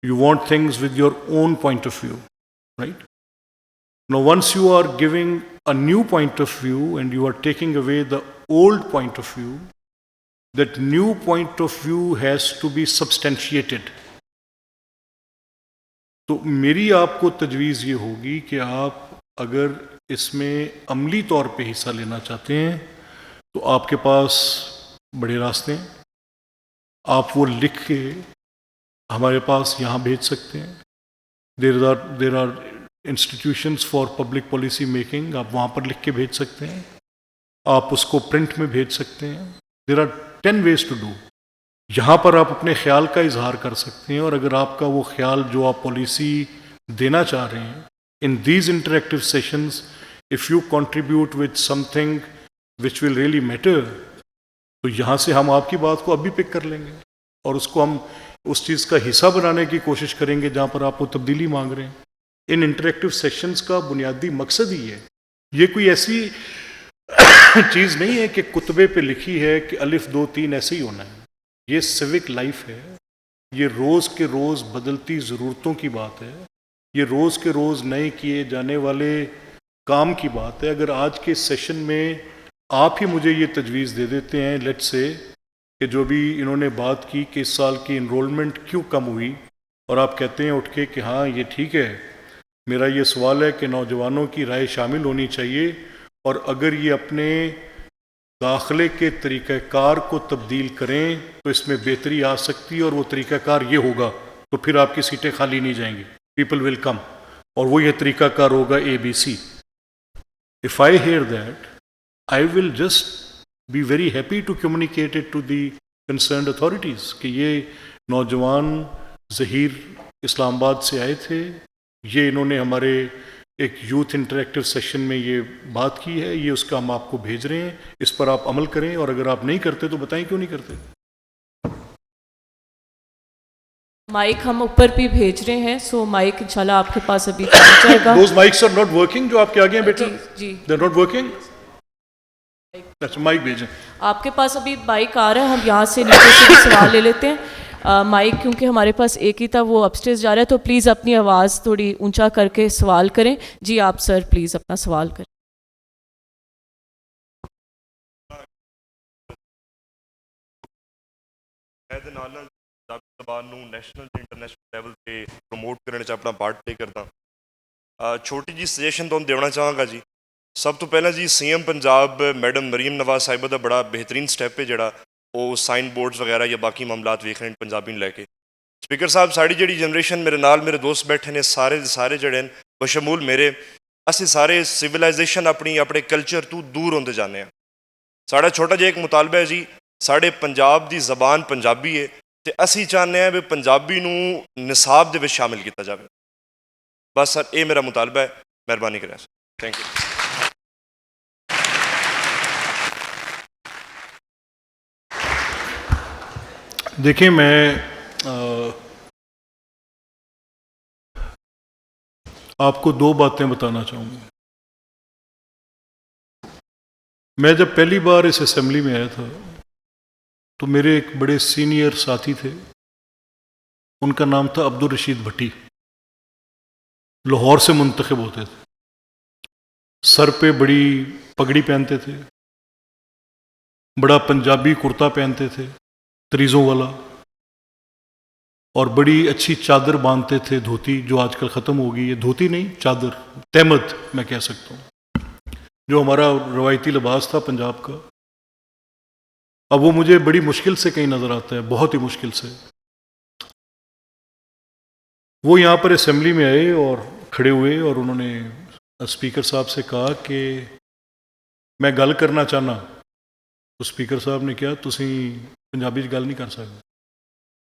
You want things with your own point of view, right? Now, once you are giving a new point of view and you are taking away the old point of view, that new point of view has to be substantiated. تو میری آپ کو تجویز یہ ہوگی کہ آپ اگر اس میں عملی طور پہ حصہ لینا چاہتے ہیں تو آپ کے پاس بڑے راستے ہیں. آپ وہ لکھ کے ہمارے پاس یہاں بھیج سکتے ہیں. There are institutions for public policy making, آپ وہاں پر لکھ کے بھیج سکتے ہیں. آپ اس کو پرنٹ میں بھیج سکتے ہیں. There are 10 ways to do. یہاں پر آپ اپنے خیال کا اظہار کر سکتے ہیں، اور اگر آپ کا وہ خیال جو آپ پالیسی دینا چاہ رہے ہیں in these interactive sessions, if you contribute with some thing which will really matter, تو یہاں سے ہم آپ کی بات کو اب بھی پک کر لیں گے اور اس کو ہم اس چیز کا حصہ بنانے کی کوشش کریں گے جہاں پر آپ کو تبدیلی مانگ رہے ہیں. ان انٹریکٹیو سیشنز کا بنیادی مقصد ہی ہے. یہ کوئی ایسی چیز نہیں ہے کہ کتبے پہ لکھی ہے کہ الف 2 3 ایسے ہی ہونا ہے. یہ سیوک لائف ہے. یہ روز کے روز بدلتی ضرورتوں کی بات ہے. یہ روز کے روز نئے کیے جانے والے کام کی بات ہے. اگر آج کے سیشن میں آپ ہی مجھے یہ تجویز دے دیتے ہیں لیٹ سے کہ جو بھی انہوں نے بات کی کہ اس سال کی انرولمنٹ کیوں کم ہوئی، اور آپ کہتے ہیں اٹھ کے کہ ہاں یہ ٹھیک ہے، میرا یہ سوال ہے کہ نوجوانوں کی رائے شامل ہونی چاہیے، اور اگر یہ اپنے داخلے کے طریقہ کار کو تبدیل کریں تو اس میں بہتری آ سکتی ہے، اور وہ طریقہ کار یہ ہوگا تو پھر آپ کی سیٹیں خالی نہیں جائیں گی. پیپل ول کم، اور وہ یہ طریقہ کار ہوگا ABC. If I hear that, I will just be very happy to communicate it to the concerned authorities کہ یہ نوجوان ظہیر اسلام آباد سے آئے تھے، یہ انہوں نے ہمارے ایک یوتھ انٹریکٹیو سیشن میں یہ بات کی ہے، یہ اس کا ہم آپ کو بھیج رہے ہیں، اس پر آپ عمل کریں، اور اگر آپ نہیں کرتے تو بتائیں کیوں نہیں کرتے. مائک ہم اوپر بھی بھیج رہے ہیں، سو مائک انشاءاللہ آپ کے پاس ابھی پہنچ جائے گا. Those mics are not working جو آپ کے آگے ہیں بیٹا؟ جی They're not working؟ اچھا مائک بھیجیں. آپ کے پاس ابھی مائک آ رہا ہے، ہم یہاں سے نیچے سے بھی سوال لے لیتے ہیں. مائک کیونکہ ہمارے پاس ایک ہی تھا، وہ اپسٹیئرز جا رہا ہے، تو پلیز اپنی آواز تھوڑی اونچا کر کے سوال کریں. جی آپ سر پلیز اپنا سوال کریں. زبان ਨੂੰ ਨੈਸ਼ਨਲ ਤੇ ਇੰਟਰਨੈਸ਼ਨਲ ਲੈਵਲ ਤੇ ਪ੍ਰਮੋਟ ਕਰਨ 'ਚ ਆਪਣਾ ਪਾਰਟ ਪਲੇ ਕਰਦਾ. ਛੋਟੀ ਜੀ ਸੁਜੈਸ਼ਨ ਤੁਹਾਨੂੰ ਦੇਣਾ ਚਾਹਾਂਗਾ ਜੀ. ਸਭ ਤੋਂ ਪਹਿਲਾਂ ਜੀ CM ਪੰਜਾਬ ਮੈਡਮ ਮਰੀਮ ਨਵਾਜ਼ ਸਾਹਿਬਾ ਦਾ ਬੜਾ ਬਿਹਤਰੀਨ ਸਟੈਪ ਹੈ ਜਿਹੜਾ ਉਹ ਸਾਈਨ ਬੋਰਡਸ ਵਗੈਰਾ ਜਾਂ ਬਾਕੀ ਮਾਮਲਾਤ ਵੇਖ ਰਹੇ ਨੇ ਪੰਜਾਬੀ ਨੂੰ ਲੈ ਕੇ. ਸਪੀਕਰ ਸਾਹਿਬ ਸਾਡੀ ਜਿਹੜੀ ਜਨਰੇਸ਼ਨ ਮੇਰੇ ਨਾਲ ਮੇਰੇ ਦੋਸਤ ਬੈਠੇ ਨੇ ਸਾਰੇ ਦੇ ਸਾਰੇ ਜਿਹੜੇ ਨੇ ਬਸ਼ਮੂਲ ਮੇਰੇ, ਅਸੀਂ ਸਾਰੇ ਸਿਵਲਾਈਜੇਸ਼ਨ ਆਪਣੇ ਕਲਚਰ ਤੋਂ ਦੂਰ ਹੁੰਦੇ ਜਾਂਦੇ ਹਾਂ. ਸਾਡਾ ਛੋਟਾ ਜਿਹਾ ਇੱਕ ਮੁਤਾਲਬਾ ਹੈ ਜੀ, ਸਾਡੇ ਪੰਜਾਬ ਦੀ ਜ਼ਬਾਨ ਪੰਜਾਬੀ ਹੈ ਤੇ ਅਸੀਂ ਚਾਹੁੰਦੇ ਹਾਂ ਵੀ ਪੰਜਾਬੀ ਨੂੰ ਨਿਸਾਬ ਦੇ ਵਿੱਚ ਸ਼ਾਮਿਲ ਕੀਤਾ ਜਾਵੇ. ਬਸ ਸਰ ਇਹ ਮੇਰਾ ਮੁਤਾਲਬਾ ਹੈ. ਮਿਹਰਬਾਨੀ ਕਰਿਆ ਸਰ. Thank you. دیکھیں میں آپ کو 2 باتیں بتانا چاہوں گا. میں جب پہلی بار اس اسمبلی میں آیا تھا تو میرے ایک بڑے سینئر ساتھی تھے، ان کا نام تھا عبدالرشید بھٹی. لاہور سے منتخب ہوتے تھے، سر پہ بڑی پگڑی پہنتے تھے، بڑا پنجابی کرتا پہنتے تھے تریزوں والا، اور بڑی اچھی چادر باندھتے تھے، دھوتی جو آج کل ختم ہو گئی ہے. دھوتی نہیں، چادر، تہمت میں کہہ سکتا ہوں، جو ہمارا روایتی لباس تھا پنجاب کا. اب وہ مجھے بڑی مشکل سے کہیں نظر آتا ہے، بہت ہی مشکل سے. وہ یہاں پر اسمبلی میں آئے اور کھڑے ہوئے، اور انہوں نے اسپیکر صاحب سے کہا کہ میں گل کرنا چاہنا. تو اسپیکر صاحب نے کہا تسی پنجابی گل نہیں کر سکتے.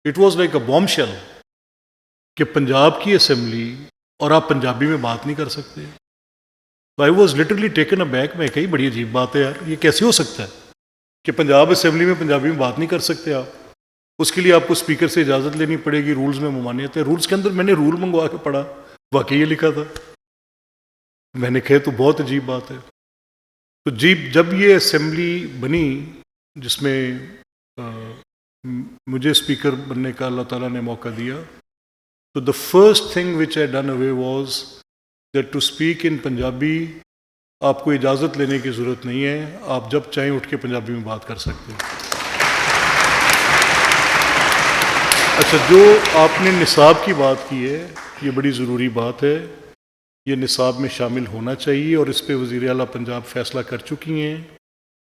It was like a boom shell کہ پنجاب کی اسمبلی اور آپ پنجابی میں بات نہیں کر سکتے. I was literally taken a back. میں کہی بڑی عجیب بات ہے یار، یہ کیسے ہو سکتا ہے کہ پنجاب اسمبلی میں پنجابی میں بات نہیں کر سکتے آپ؟ اس کے لیے آپ کو اسپیکر سے اجازت لینی پڑے گی، رولز میں ممانعت ہے. رولز کے اندر میں نے رول منگوا کے پڑھا، واقعی یہ لکھا تھا. میں نے کہا تو بہت عجیب بات ہے. تو جب یہ اسمبلی بنی جس میں مجھے اسپیکر بننے کا اللہ تعالیٰ نے موقع دیا. تو the first thing which I done away was that to speak in Punjabi آپ کو اجازت لینے کی ضرورت نہیں ہے, آپ جب چاہیں اٹھ کے پنجابی میں بات کر سکتے ہیں. اچھا, جو آپ نے نصاب کی بات کی ہے یہ بڑی ضروری بات ہے, یہ نصاب میں شامل ہونا چاہیے اور اس پہ وزیر اعلیٰ پنجاب فیصلہ کر چکی ہیں.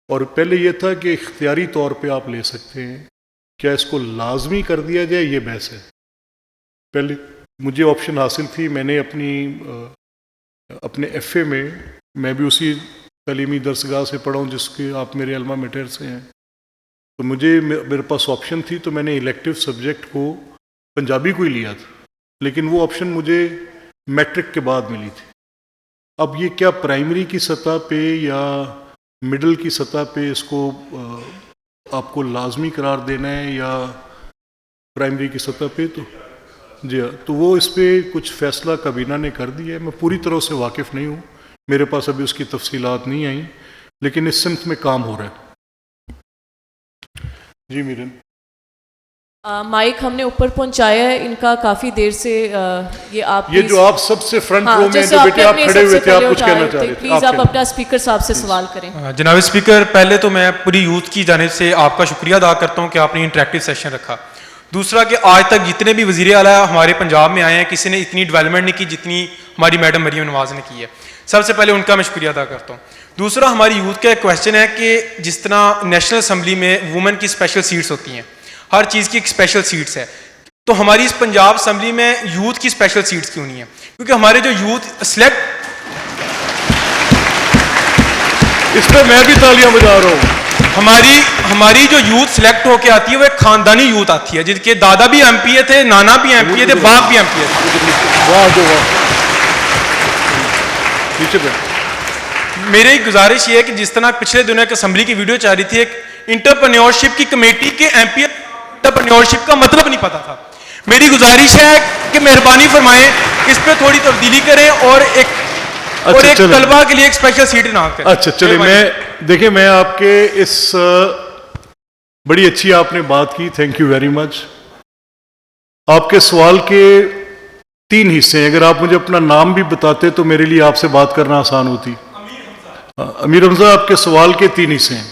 اور پہلے یہ تھا کہ اختیاری طور پہ آپ لے سکتے ہیں, کیا اس کو لازمی کر دیا جائے یہ بحث ہے. پہلے مجھے آپشن حاصل تھی, میں نے اپنے ایف اے میں بھی اسی تعلیمی درسگاہ سے پڑھا ہوں جس کے آپ میرے الما میٹر سے ہیں, تو میرے پاس آپشن تھی, تو میں نے الیکٹیو سبجیکٹ کو پنجابی کو ہی لیا تھا, لیکن وہ آپشن مجھے میٹرک کے بعد ملی تھی. اب یہ کیا پرائمری کی سطح پہ یا مڈل کی سطح پہ اس کو آپ کو لازمی قرار دینا ہے یا پرائمری کی سطح پہ, تو جی ہاں, تو وہ اس پہ کچھ فیصلہ کابینہ نے کر دیا ہے. میں پوری طرح سے واقف نہیں ہوں, میرے پاس ابھی اس کی تفصیلات نہیں آئیں, لیکن اس سمت میں کام ہو رہا ہے. جی میرن. مائک ہم نے اوپر پہنچایا ہے ان کا کافی دیر سے. یہ جو آپ سب سے فرنٹ رو میں جو بیٹے آپ کھڑے ہوئے تھے, آپ کچھ کہنا چاہ رہے تھے, پلیز آپ اپنا اسپیکر صاحب سے سوال کریں. جناب اسپیکر, پہلے تو میں پوری یوتھ کی جانب سے آپ کا شکریہ ادا کرتا ہوں کہ آپ نے انٹریکٹیو سیشن رکھا. دوسرا کہ آج تک جتنے بھی وزیر اعلیٰ ہمارے پنجاب میں آئے ہیں, کسی نے اتنی ڈیولپمنٹ نہیں کی جتنی ہماری میڈم مریم نواز نے کی ہے. سب سے پہلے ان کا میں شکریہ ادا کرتا ہوں. دوسرا, ہماری یوتھ کا ایک کویشچن ہے کہ جس طرح نیشنل اسمبلی میں وومن کی اسپیشل سیٹس ہوتی ہیں, ہر چیز کی ایک اسپیشل سیٹس ہے, تو ہماری اس پنجاب اسمبلی میں یوتھ کی اسپیشل سیٹس کیوں نہیں ہیں؟ کیونکہ ہمارے جو یوتھ سلیکٹ, اس پہ میں بھی تالیاں بجا رہا ہوں, ہماری جو یوتھ سلیکٹ ہو کے آتی ہے وہ ایک خاندانی یوتھ آتی ہے, جن کے دادا بھی ایم پی اے تھے, نانا بھی ایم پی اے تھے, باپ بھی ایم پی اے تھے. میری ایک گزارش یہ ہے کہ جس طرح پچھلے دنوں ایک اسمبلی کی ویڈیو چل رہی تھی, ایک انٹرپرینیورشپ کی کمیٹی کے ایم پی اے انٹرپرینیورشپ کا مطلب نہیں پتا تھا. میری گزارش ہے کہ مہربانی فرمائیں اس پہ تھوڑی تبدیلی کریں اور ایک طلبہ کے لیے ایک اسپیشل سیٹ نہ کریں. اچھا چلیں, دیکھیں میں آپ کے اس بڑی اچھی آپ نے بات کی, تھینک یو ویری مچ. آپ کے سوال کے 3 حصے ہیں, اگر آپ مجھے اپنا نام بھی بتاتے تو میرے لیے آپ سے بات کرنا آسان ہوتی. امیر حمزہ, آپ کے سوال کے 3 حصے ہیں.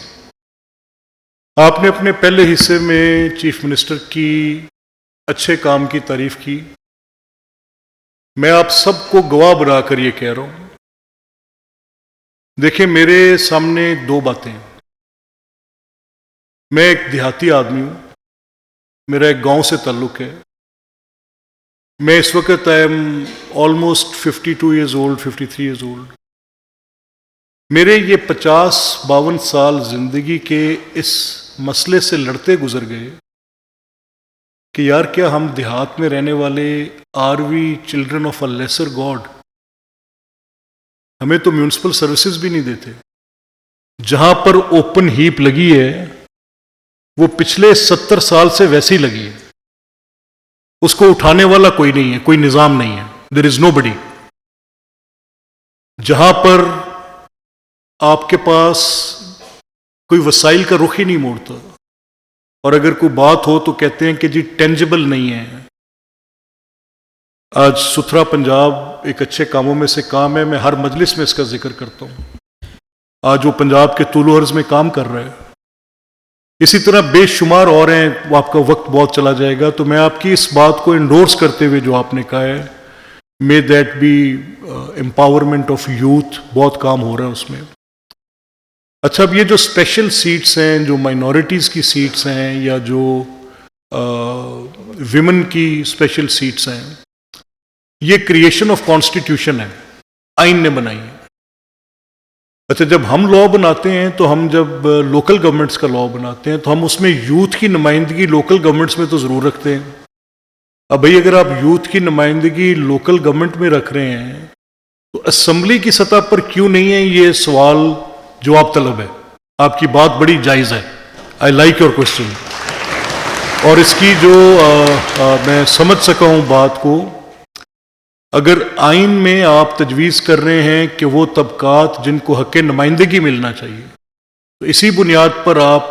آپ نے اپنے پہلے حصے میں چیف منسٹر کی اچھے کام کی تعریف کی. میں آپ سب کو گواہ بنا کر یہ کہہ رہا ہوں, دیکھیں میرے سامنے 2 باتیں ہیں. میں ایک دیہاتی آدمی ہوں, میرا ایک گاؤں سے تعلق ہے. میں اس وقت I am almost 52 years old, 53 years old. میرے یہ 50-52 سال زندگی کے اس مسئلے سے لڑتے گزر گئے کہ یار کیا ہم دیہات میں رہنے والے are we children of a lesser god? ہمیں تو میونسپل سروسز بھی نہیں دیتے. جہاں پر اوپن ہیپ لگی ہے وہ پچھلے 70 سال سے ویسی لگی ہے, اس کو اٹھانے والا کوئی نہیں ہے, کوئی نظام نہیں ہے. دیر از نو بڈی. جہاں پر آپ کے پاس کوئی وسائل کا رخ ہی نہیں موڑتا, اور اگر کوئی بات ہو تو کہتے ہیں کہ جی ٹینجبل نہیں ہے. آج ستھرا پنجاب ایک اچھے کاموں میں سے کام ہے, میں ہر مجلس میں اس کا ذکر کرتا ہوں. آج وہ پنجاب کے طول و عرض میں کام کر رہا ہے. اسی طرح بے شمار اور ہیں, وہ آپ کا وقت بہت چلا جائے گا, تو میں آپ کی اس بات کو انڈورس کرتے ہوئے جو آپ نے کہا ہے, may that be empowerment of youth, بہت کام ہو رہا ہے اس میں. اچھا, اب یہ جو اسپیشل سیٹس ہیں, جو مائنورٹیز کی سیٹس ہیں یا جو ویمن کی اسپیشل سیٹس ہیں, یہ کریشن آف کانسٹیٹیوشن ہے, آئین نے بنائی ہے. اچھا, جب ہم لا بناتے ہیں تو ہم جب لوکل گورنمنٹس کا لا بناتے ہیں تو ہم اس میں یوتھ کی نمائندگی لوکل گورنمنٹس میں تو ضرور رکھتے ہیں. اب بھئی اگر آپ یوتھ کی نمائندگی لوکل گورنمنٹ میں رکھ رہے ہیں تو اسمبلی کی سطح پر کیوں نہیں ہے؟ یہ سوال جواب طلب ہے. آپ کی بات بڑی جائز ہے, آئی لائک یور کوشچن, اور اس کی جو میں سمجھ سکا ہوں بات کو. اگر آئین میں آپ تجویز کر رہے ہیں کہ وہ طبقات جن کو حق نمائندگی ملنا چاہیے, تو اسی بنیاد پر آپ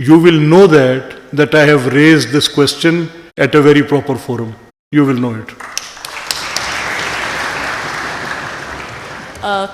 you will know that I have raised this question at a very proper forum. You will know it.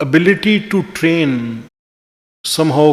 ability to train somehow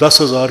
10,000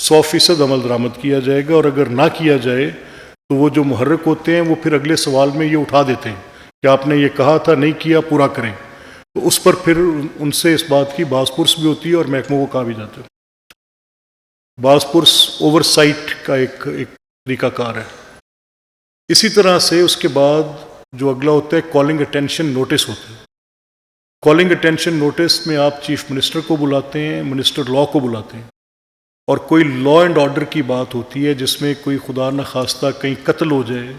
100% عمل درآمد کیا جائے گا، اور اگر نہ کیا جائے تو وہ جو محرک ہوتے ہیں وہ پھر اگلے سوال میں یہ اٹھا دیتے ہیں کہ آپ نے یہ کہا تھا نہیں کیا، پورا کریں. تو اس پر پھر ان سے اس بات کی باز پرس بھی ہوتی ہے اور محکموں کو کہا بھی جاتا ہے. باز پرس اوور سائٹ کا ایک طریقہ کار ہے. اسی طرح سے اس کے بعد جو اگلا ہوتا ہے کالنگ اٹینشن نوٹس ہوتا ہے. کالنگ اٹینشن نوٹس میں آپ چیف منسٹر کو بلاتے ہیں، منسٹر لا کو بلاتے ہیں، اور کوئی لا اینڈ آرڈر کی بات ہوتی ہے جس میں کوئی خدا نخواستہ کہیں قتل ہو جائے،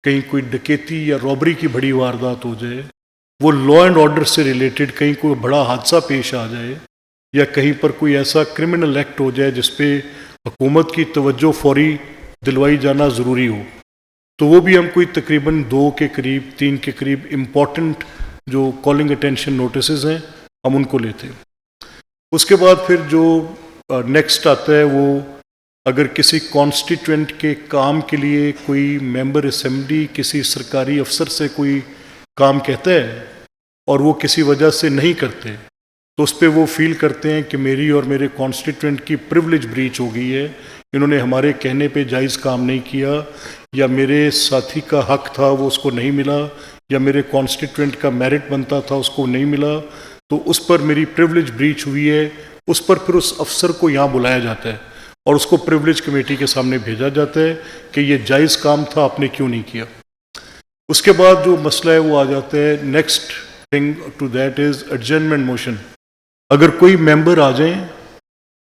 کہیں کوئی ڈکیتی یا رابری کی بڑی واردات ہو جائے، وہ لا اینڈ آرڈر سے ریلیٹڈ کہیں کوئی بڑا حادثہ پیش آ جائے، یا کہیں پر کوئی ایسا کرمنل ایکٹ ہو جائے جس پہ حکومت کی توجہ فوری دلوائی جانا ضروری ہو، تو وہ بھی ہم کوئی تقریباً 2 کے قریب 3 کے قریب امپورٹنٹ جو کالنگ اٹینشن نوٹسز ہیں ہم ان کو لیتے ہیں. اس کے بعد پھر جو نیکسٹ آتا ہے وہ اگر کسی کانسٹیٹوئنٹ کے کام کے لیے کوئی ممبر اسمبلی کسی سرکاری افسر سے کوئی کام کہتا ہے اور وہ کسی وجہ سے نہیں کرتے، تو اس پہ وہ فیل کرتے ہیں کہ میری اور میرے کانسٹیٹوئنٹ کی پریولیج بریچ ہو گئی ہے، انہوں نے ہمارے کہنے پہ جائز کام نہیں کیا، یا میرے ساتھی کا حق تھا وہ اس کو نہیں ملا، یا میرے کانسٹیٹوئنٹ کا میرٹ بنتا تھا اس کو نہیں ملا، تو اس پر میری پریولیج بریچ ہوئی ہے. اس پر پھر اس افسر کو یہاں بلایا جاتا ہے اور اس کو پریولیج کمیٹی کے سامنے بھیجا جاتا ہے کہ یہ جائز کام تھا، آپ نے کیوں نہیں کیا. اس کے بعد جو مسئلہ ہے وہ آ جاتا ہے next thing to that is adjournment motion. اگر کوئی ممبر آ جائیں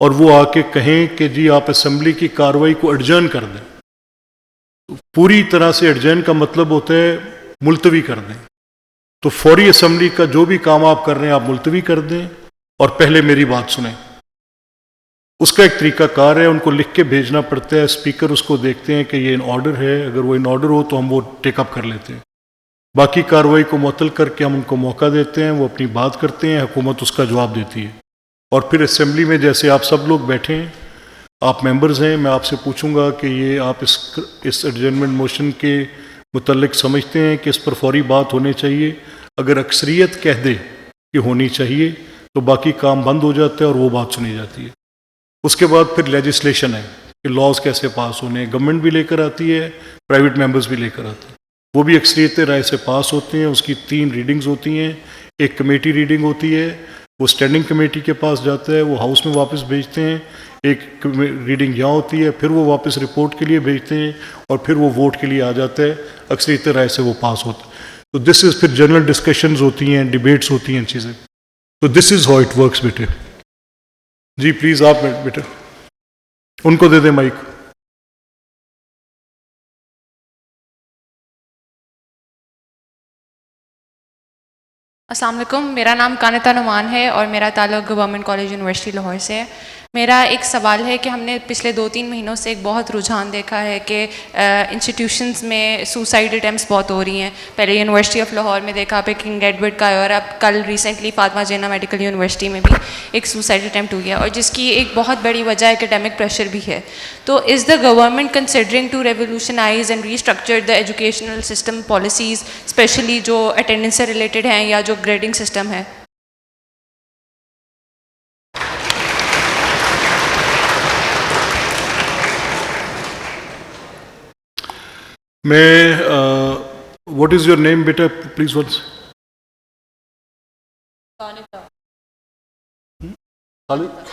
اور وہ آ کے کہیں کہ جی آپ اسمبلی کی کارروائی کو ایڈجرن کر دیں، تو پوری طرح سے ایڈجرن کا مطلب ہوتا ہے ملتوی کر دیں. تو فوری اسمبلی کا جو بھی کام آپ کر رہے ہیں آپ ملتوی کر دیں اور پہلے میری بات سنیں. اس کا ایک طریقہ کار ہے، ان کو لکھ کے بھیجنا پڑتا ہے، اسپیکر اس کو دیکھتے ہیں کہ یہ ان آرڈر ہے، اگر وہ ان آرڈر ہو تو ہم وہ ٹیک اپ کر لیتے ہیں. باقی کارروائی کو معطل کر کے ہم ان کو موقع دیتے ہیں، وہ اپنی بات کرتے ہیں، حکومت اس کا جواب دیتی ہے. اور پھر اسمبلی میں جیسے آپ سب لوگ بیٹھے ہیں، آپ ممبرز ہیں، میں آپ سے پوچھوں گا کہ یہ آپ اس ایڈجرنمنٹ موشن کے متعلق سمجھتے ہیں کہ اس پر فوری بات ہونی چاہیے. اگر اکثریت کہہ دے کہ ہونی چاہیے تو باقی کام بند ہو جاتا ہے اور وہ بات سنی جاتی ہے. اس کے بعد پھر لیجسلیشن ہے کہ لاز کیسے پاس ہونے ہیں. گورنمنٹ بھی لے کر آتی ہے، پرائیویٹ ممبرز بھی لے کر آتے ہیں، وہ بھی اکثریت رائے سے پاس ہوتے ہیں. اس کی 3 ریڈنگز ہوتی ہیں. ایک کمیٹی ریڈنگ ہوتی ہے، وہ اسٹینڈنگ کمیٹی کے پاس جاتا ہے، وہ ہاؤس میں واپس بھیجتے ہیں. ایک ریڈنگ یہاں ہوتی ہے، پھر وہ واپس رپورٹ کے لیے بھیجتے ہیں، اور پھر وہ ووٹ کے لیے آ جاتا ہے. اکثریت رائے سے وہ پاس ہوتا ہے. تو دس از پھر جنرل ڈسکشنز ہوتی ہیں، ڈیبیٹس ہوتی ہیں چیزیں. تو this is how it works بیٹے. جی پلیز آپ بیٹے ان کو دے دیں مائک. السلام علیکم، میرا نام کانتا نعمان ہے اور میرا تعلق گورنمنٹ کالج یونیورسٹی لاہور سے ہے. میرا ایک سوال ہے کہ ہم نے پچھلے 2-3 مہینوں سے ایک بہت رجحان دیکھا ہے کہ انسٹیٹیوشنز میں سوسائڈ اٹیمپٹس بہت ہو رہی ہیں. پہلے یونیورسٹی آف لاہور میں دیکھا پہ کنگ ایڈورڈ کا ہے، اور اب کل ریسنٹلی فاطمہ جنہ میڈیکل یونیورسٹی میں بھی ایک سوسائڈ اٹیمپٹ ہوئی ہے، اور جس کی ایک بہت بڑی وجہ ایکیڈیمک پریشر بھی ہے. تو is the government considering to revolutionise and restructure the educational system policies, especially جو اٹینڈنس سے ریلیٹڈ ہیں یا جو گریڈنگ سسٹم ہے؟ میں واٹ از یور نیم بیٹا پلیز ونس؟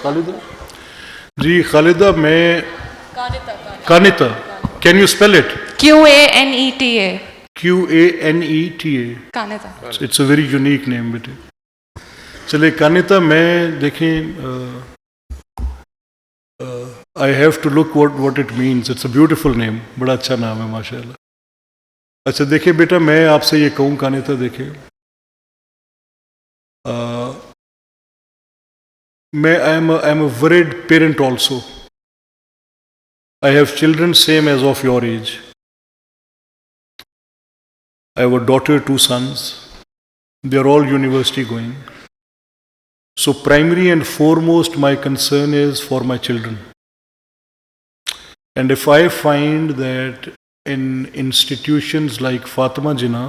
خالدہ. جی خالدہ، میں Qaneta. Can you spell it? QANETA. QANETA. Qaneta. It's a very unique name بیٹے. چلے کانتا، میں دیکھیں I have to look what it means. It's a beautiful name. بڑا اچھا نام ہے ماشاء اللہ. اچھا دیکھیں بیٹا، میں آپ سے یہ کہوں کانتا، دیکھیں میں I am a worried parent also. I have children same as of your age. I have a daughter, 2 sons. They are all university going. So primary and foremost my concern is for my children. And if I find that in institutions like Fatima Jinnah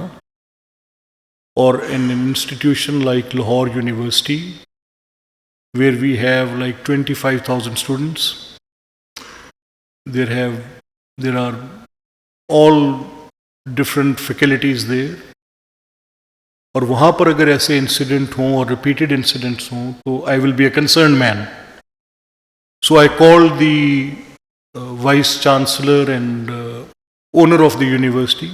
or in an institution like Lahore University, where we have like 25,000 students, there are all different faculties there. اور وہاں پر اگر ایسے incident ہوں اور repeated incidents ہوں تو I will be a concerned man. So I called the Vice Chancellor and owner of the university.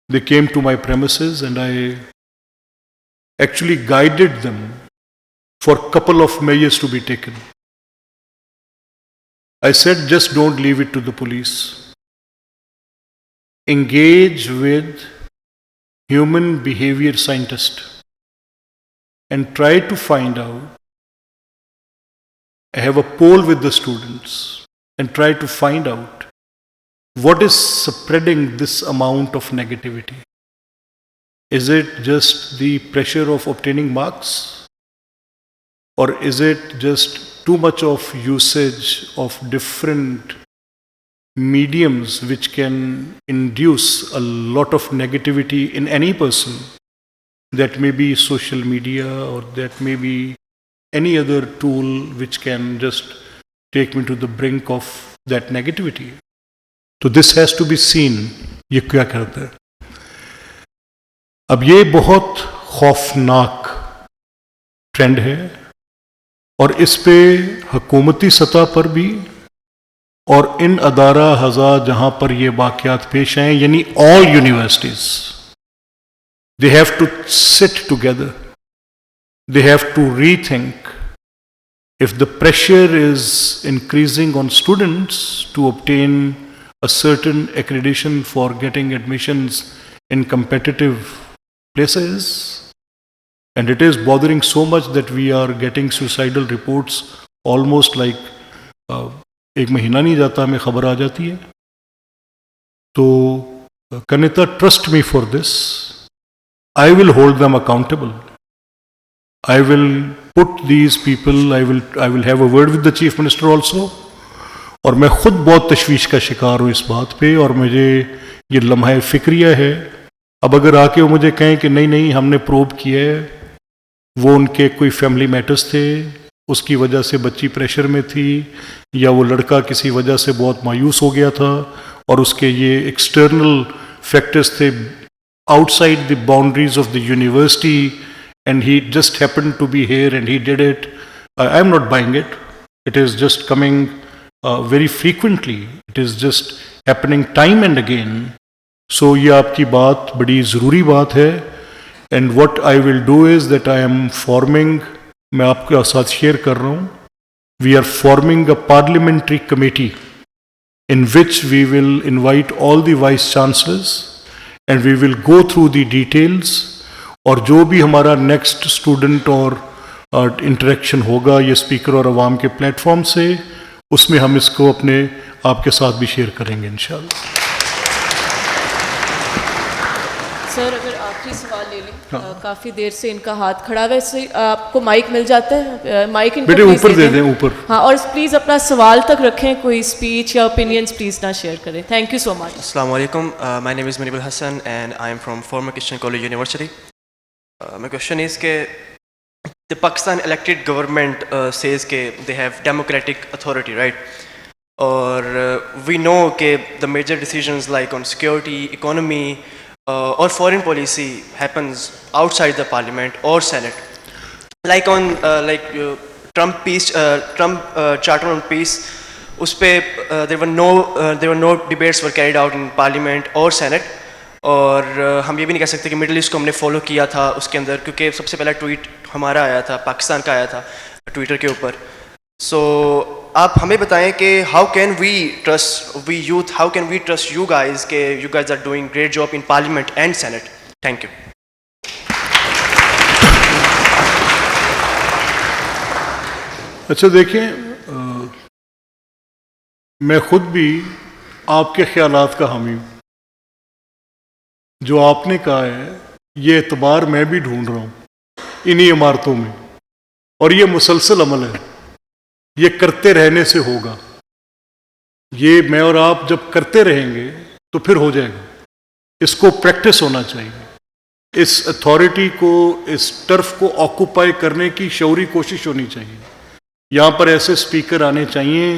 They came to my premises and I actually guided them for a couple of measures to be taken. I said, just don't leave it to the police. Engage with human behavior scientist and try to find out. I have a poll with the students and try to find out what is spreading this amount of negativity. Is it just the pressure of obtaining marks? Or is it just too much of usage of different mediums which can induce a lot of negativity in any person? That may be social media or that may be any other tool which can just take me to the brink of that negativity. So this has to be seen. یہ کیا کرتا ہے؟ اب یہ بہت خوفناک trend ہے اور اس پہ حکومتی سطح پر بھی اور ان ادارہ ہزا جہاں پر یہ واقعات پیش آئیں یعنی all universities, they have to sit together. They have to rethink. If the pressure is increasing on students to obtain a certain accreditation for getting admissions in competitive places, and it is bothering so much that we are getting suicidal reports almost like ایک مہینہ نہیں جاتا ہمیں خبر آ جاتی ہے. تو Kanita, trust me for this. I will hold them accountable. I will put these people, I will have a word with the Chief Minister also. اور میں خود بہت تشویش کا شکار ہوں اس بات پہ اور مجھے یہ لمحہ فکریہ ہے. اب اگر آ کے وہ مجھے کہیں کہ نہیں ہم نے پروب کیا ہے, وہ ان کے کوئی فیملی میٹرز تھے, اس کی وجہ سے بچی پریشر میں تھی, یا وہ لڑکا کسی وجہ سے بہت مایوس ہو گیا تھا اور اس کے یہ ایکسٹرنل فیکٹرز تھے out side the boundaries of the university, and he just happened to be here and he did it. I am not buying it. It is just coming very frequently. It is just happening time and again. So یہ آپ کی بات بڑی ضروری بات ہے. And what I will do is that I am forming, میں آپ کے ساتھ شیئر کر رہا ہوں, we are forming a parliamentary committee in which we will invite all the vice chancellors and we will go through the details. اور جو بھی ہمارا نیکسٹ اسٹوڈنٹ اور انٹریکشن ہوگا یہ اسپیکر اور عوام کے پلیٹ فارم سے, اس میں ہم اس کو اپنے آپ کے ساتھ بھی شیئر کریں گے انشاءاللہ. سر اگر آخری سوال لے لیں, کافی دیر سے ان کا ہاتھ کھڑا ہے, ویسے آپ کو مائک مل جاتا ہے؟ مائک ان کو اوپر دے دیں, اوپر. ہاں, اور پلیز اپنا سوال تک رکھیں, کوئی اسپیچ یا اوپینینس پلیز نہ شیئر کریں. Thank you so much. السلام علیکم. My name is Munib ul Hassan and I am from Forman Christian College University. My question is that the Pakistan elected government says that they have democratic authority, right? Or we know that the major decisions like on security, economy, or foreign policy happens outside the parliament or senate. Like on Trump Charter on Peace, uspe there were no debates were carried out in parliament or senate. اور ہم یہ بھی نہیں کہہ سکتے کہ middle asset کو ہم نے فالو کیا تھا اس کے اندر, کیونکہ سب سے پہلا ٹویٹ ہمارا آیا تھا, پاکستان کا آیا تھا ٹویٹر کے اوپر. سو آپ ہمیں بتائیں کہ how can we trust you guys کہ you guys are doing great job in parliament and senate. Thank you. اچھا دیکھیں, میں خود بھی آپ کے خیالات کا حامی ہوں. جو آپ نے کہا ہے یہ اعتبار میں بھی ڈھونڈ رہا ہوں انہی عمارتوں میں, اور یہ مسلسل عمل ہے, یہ کرتے رہنے سے ہوگا. یہ میں اور آپ جب کرتے رہیں گے تو پھر ہو جائے گا. اس کو پریکٹس ہونا چاہیے. اس اتھارٹی کو, اس ٹرف کو آکوپائی کرنے کی شعوری کوشش ہونی چاہیے. یہاں پر ایسے اسپیکر آنے چاہیے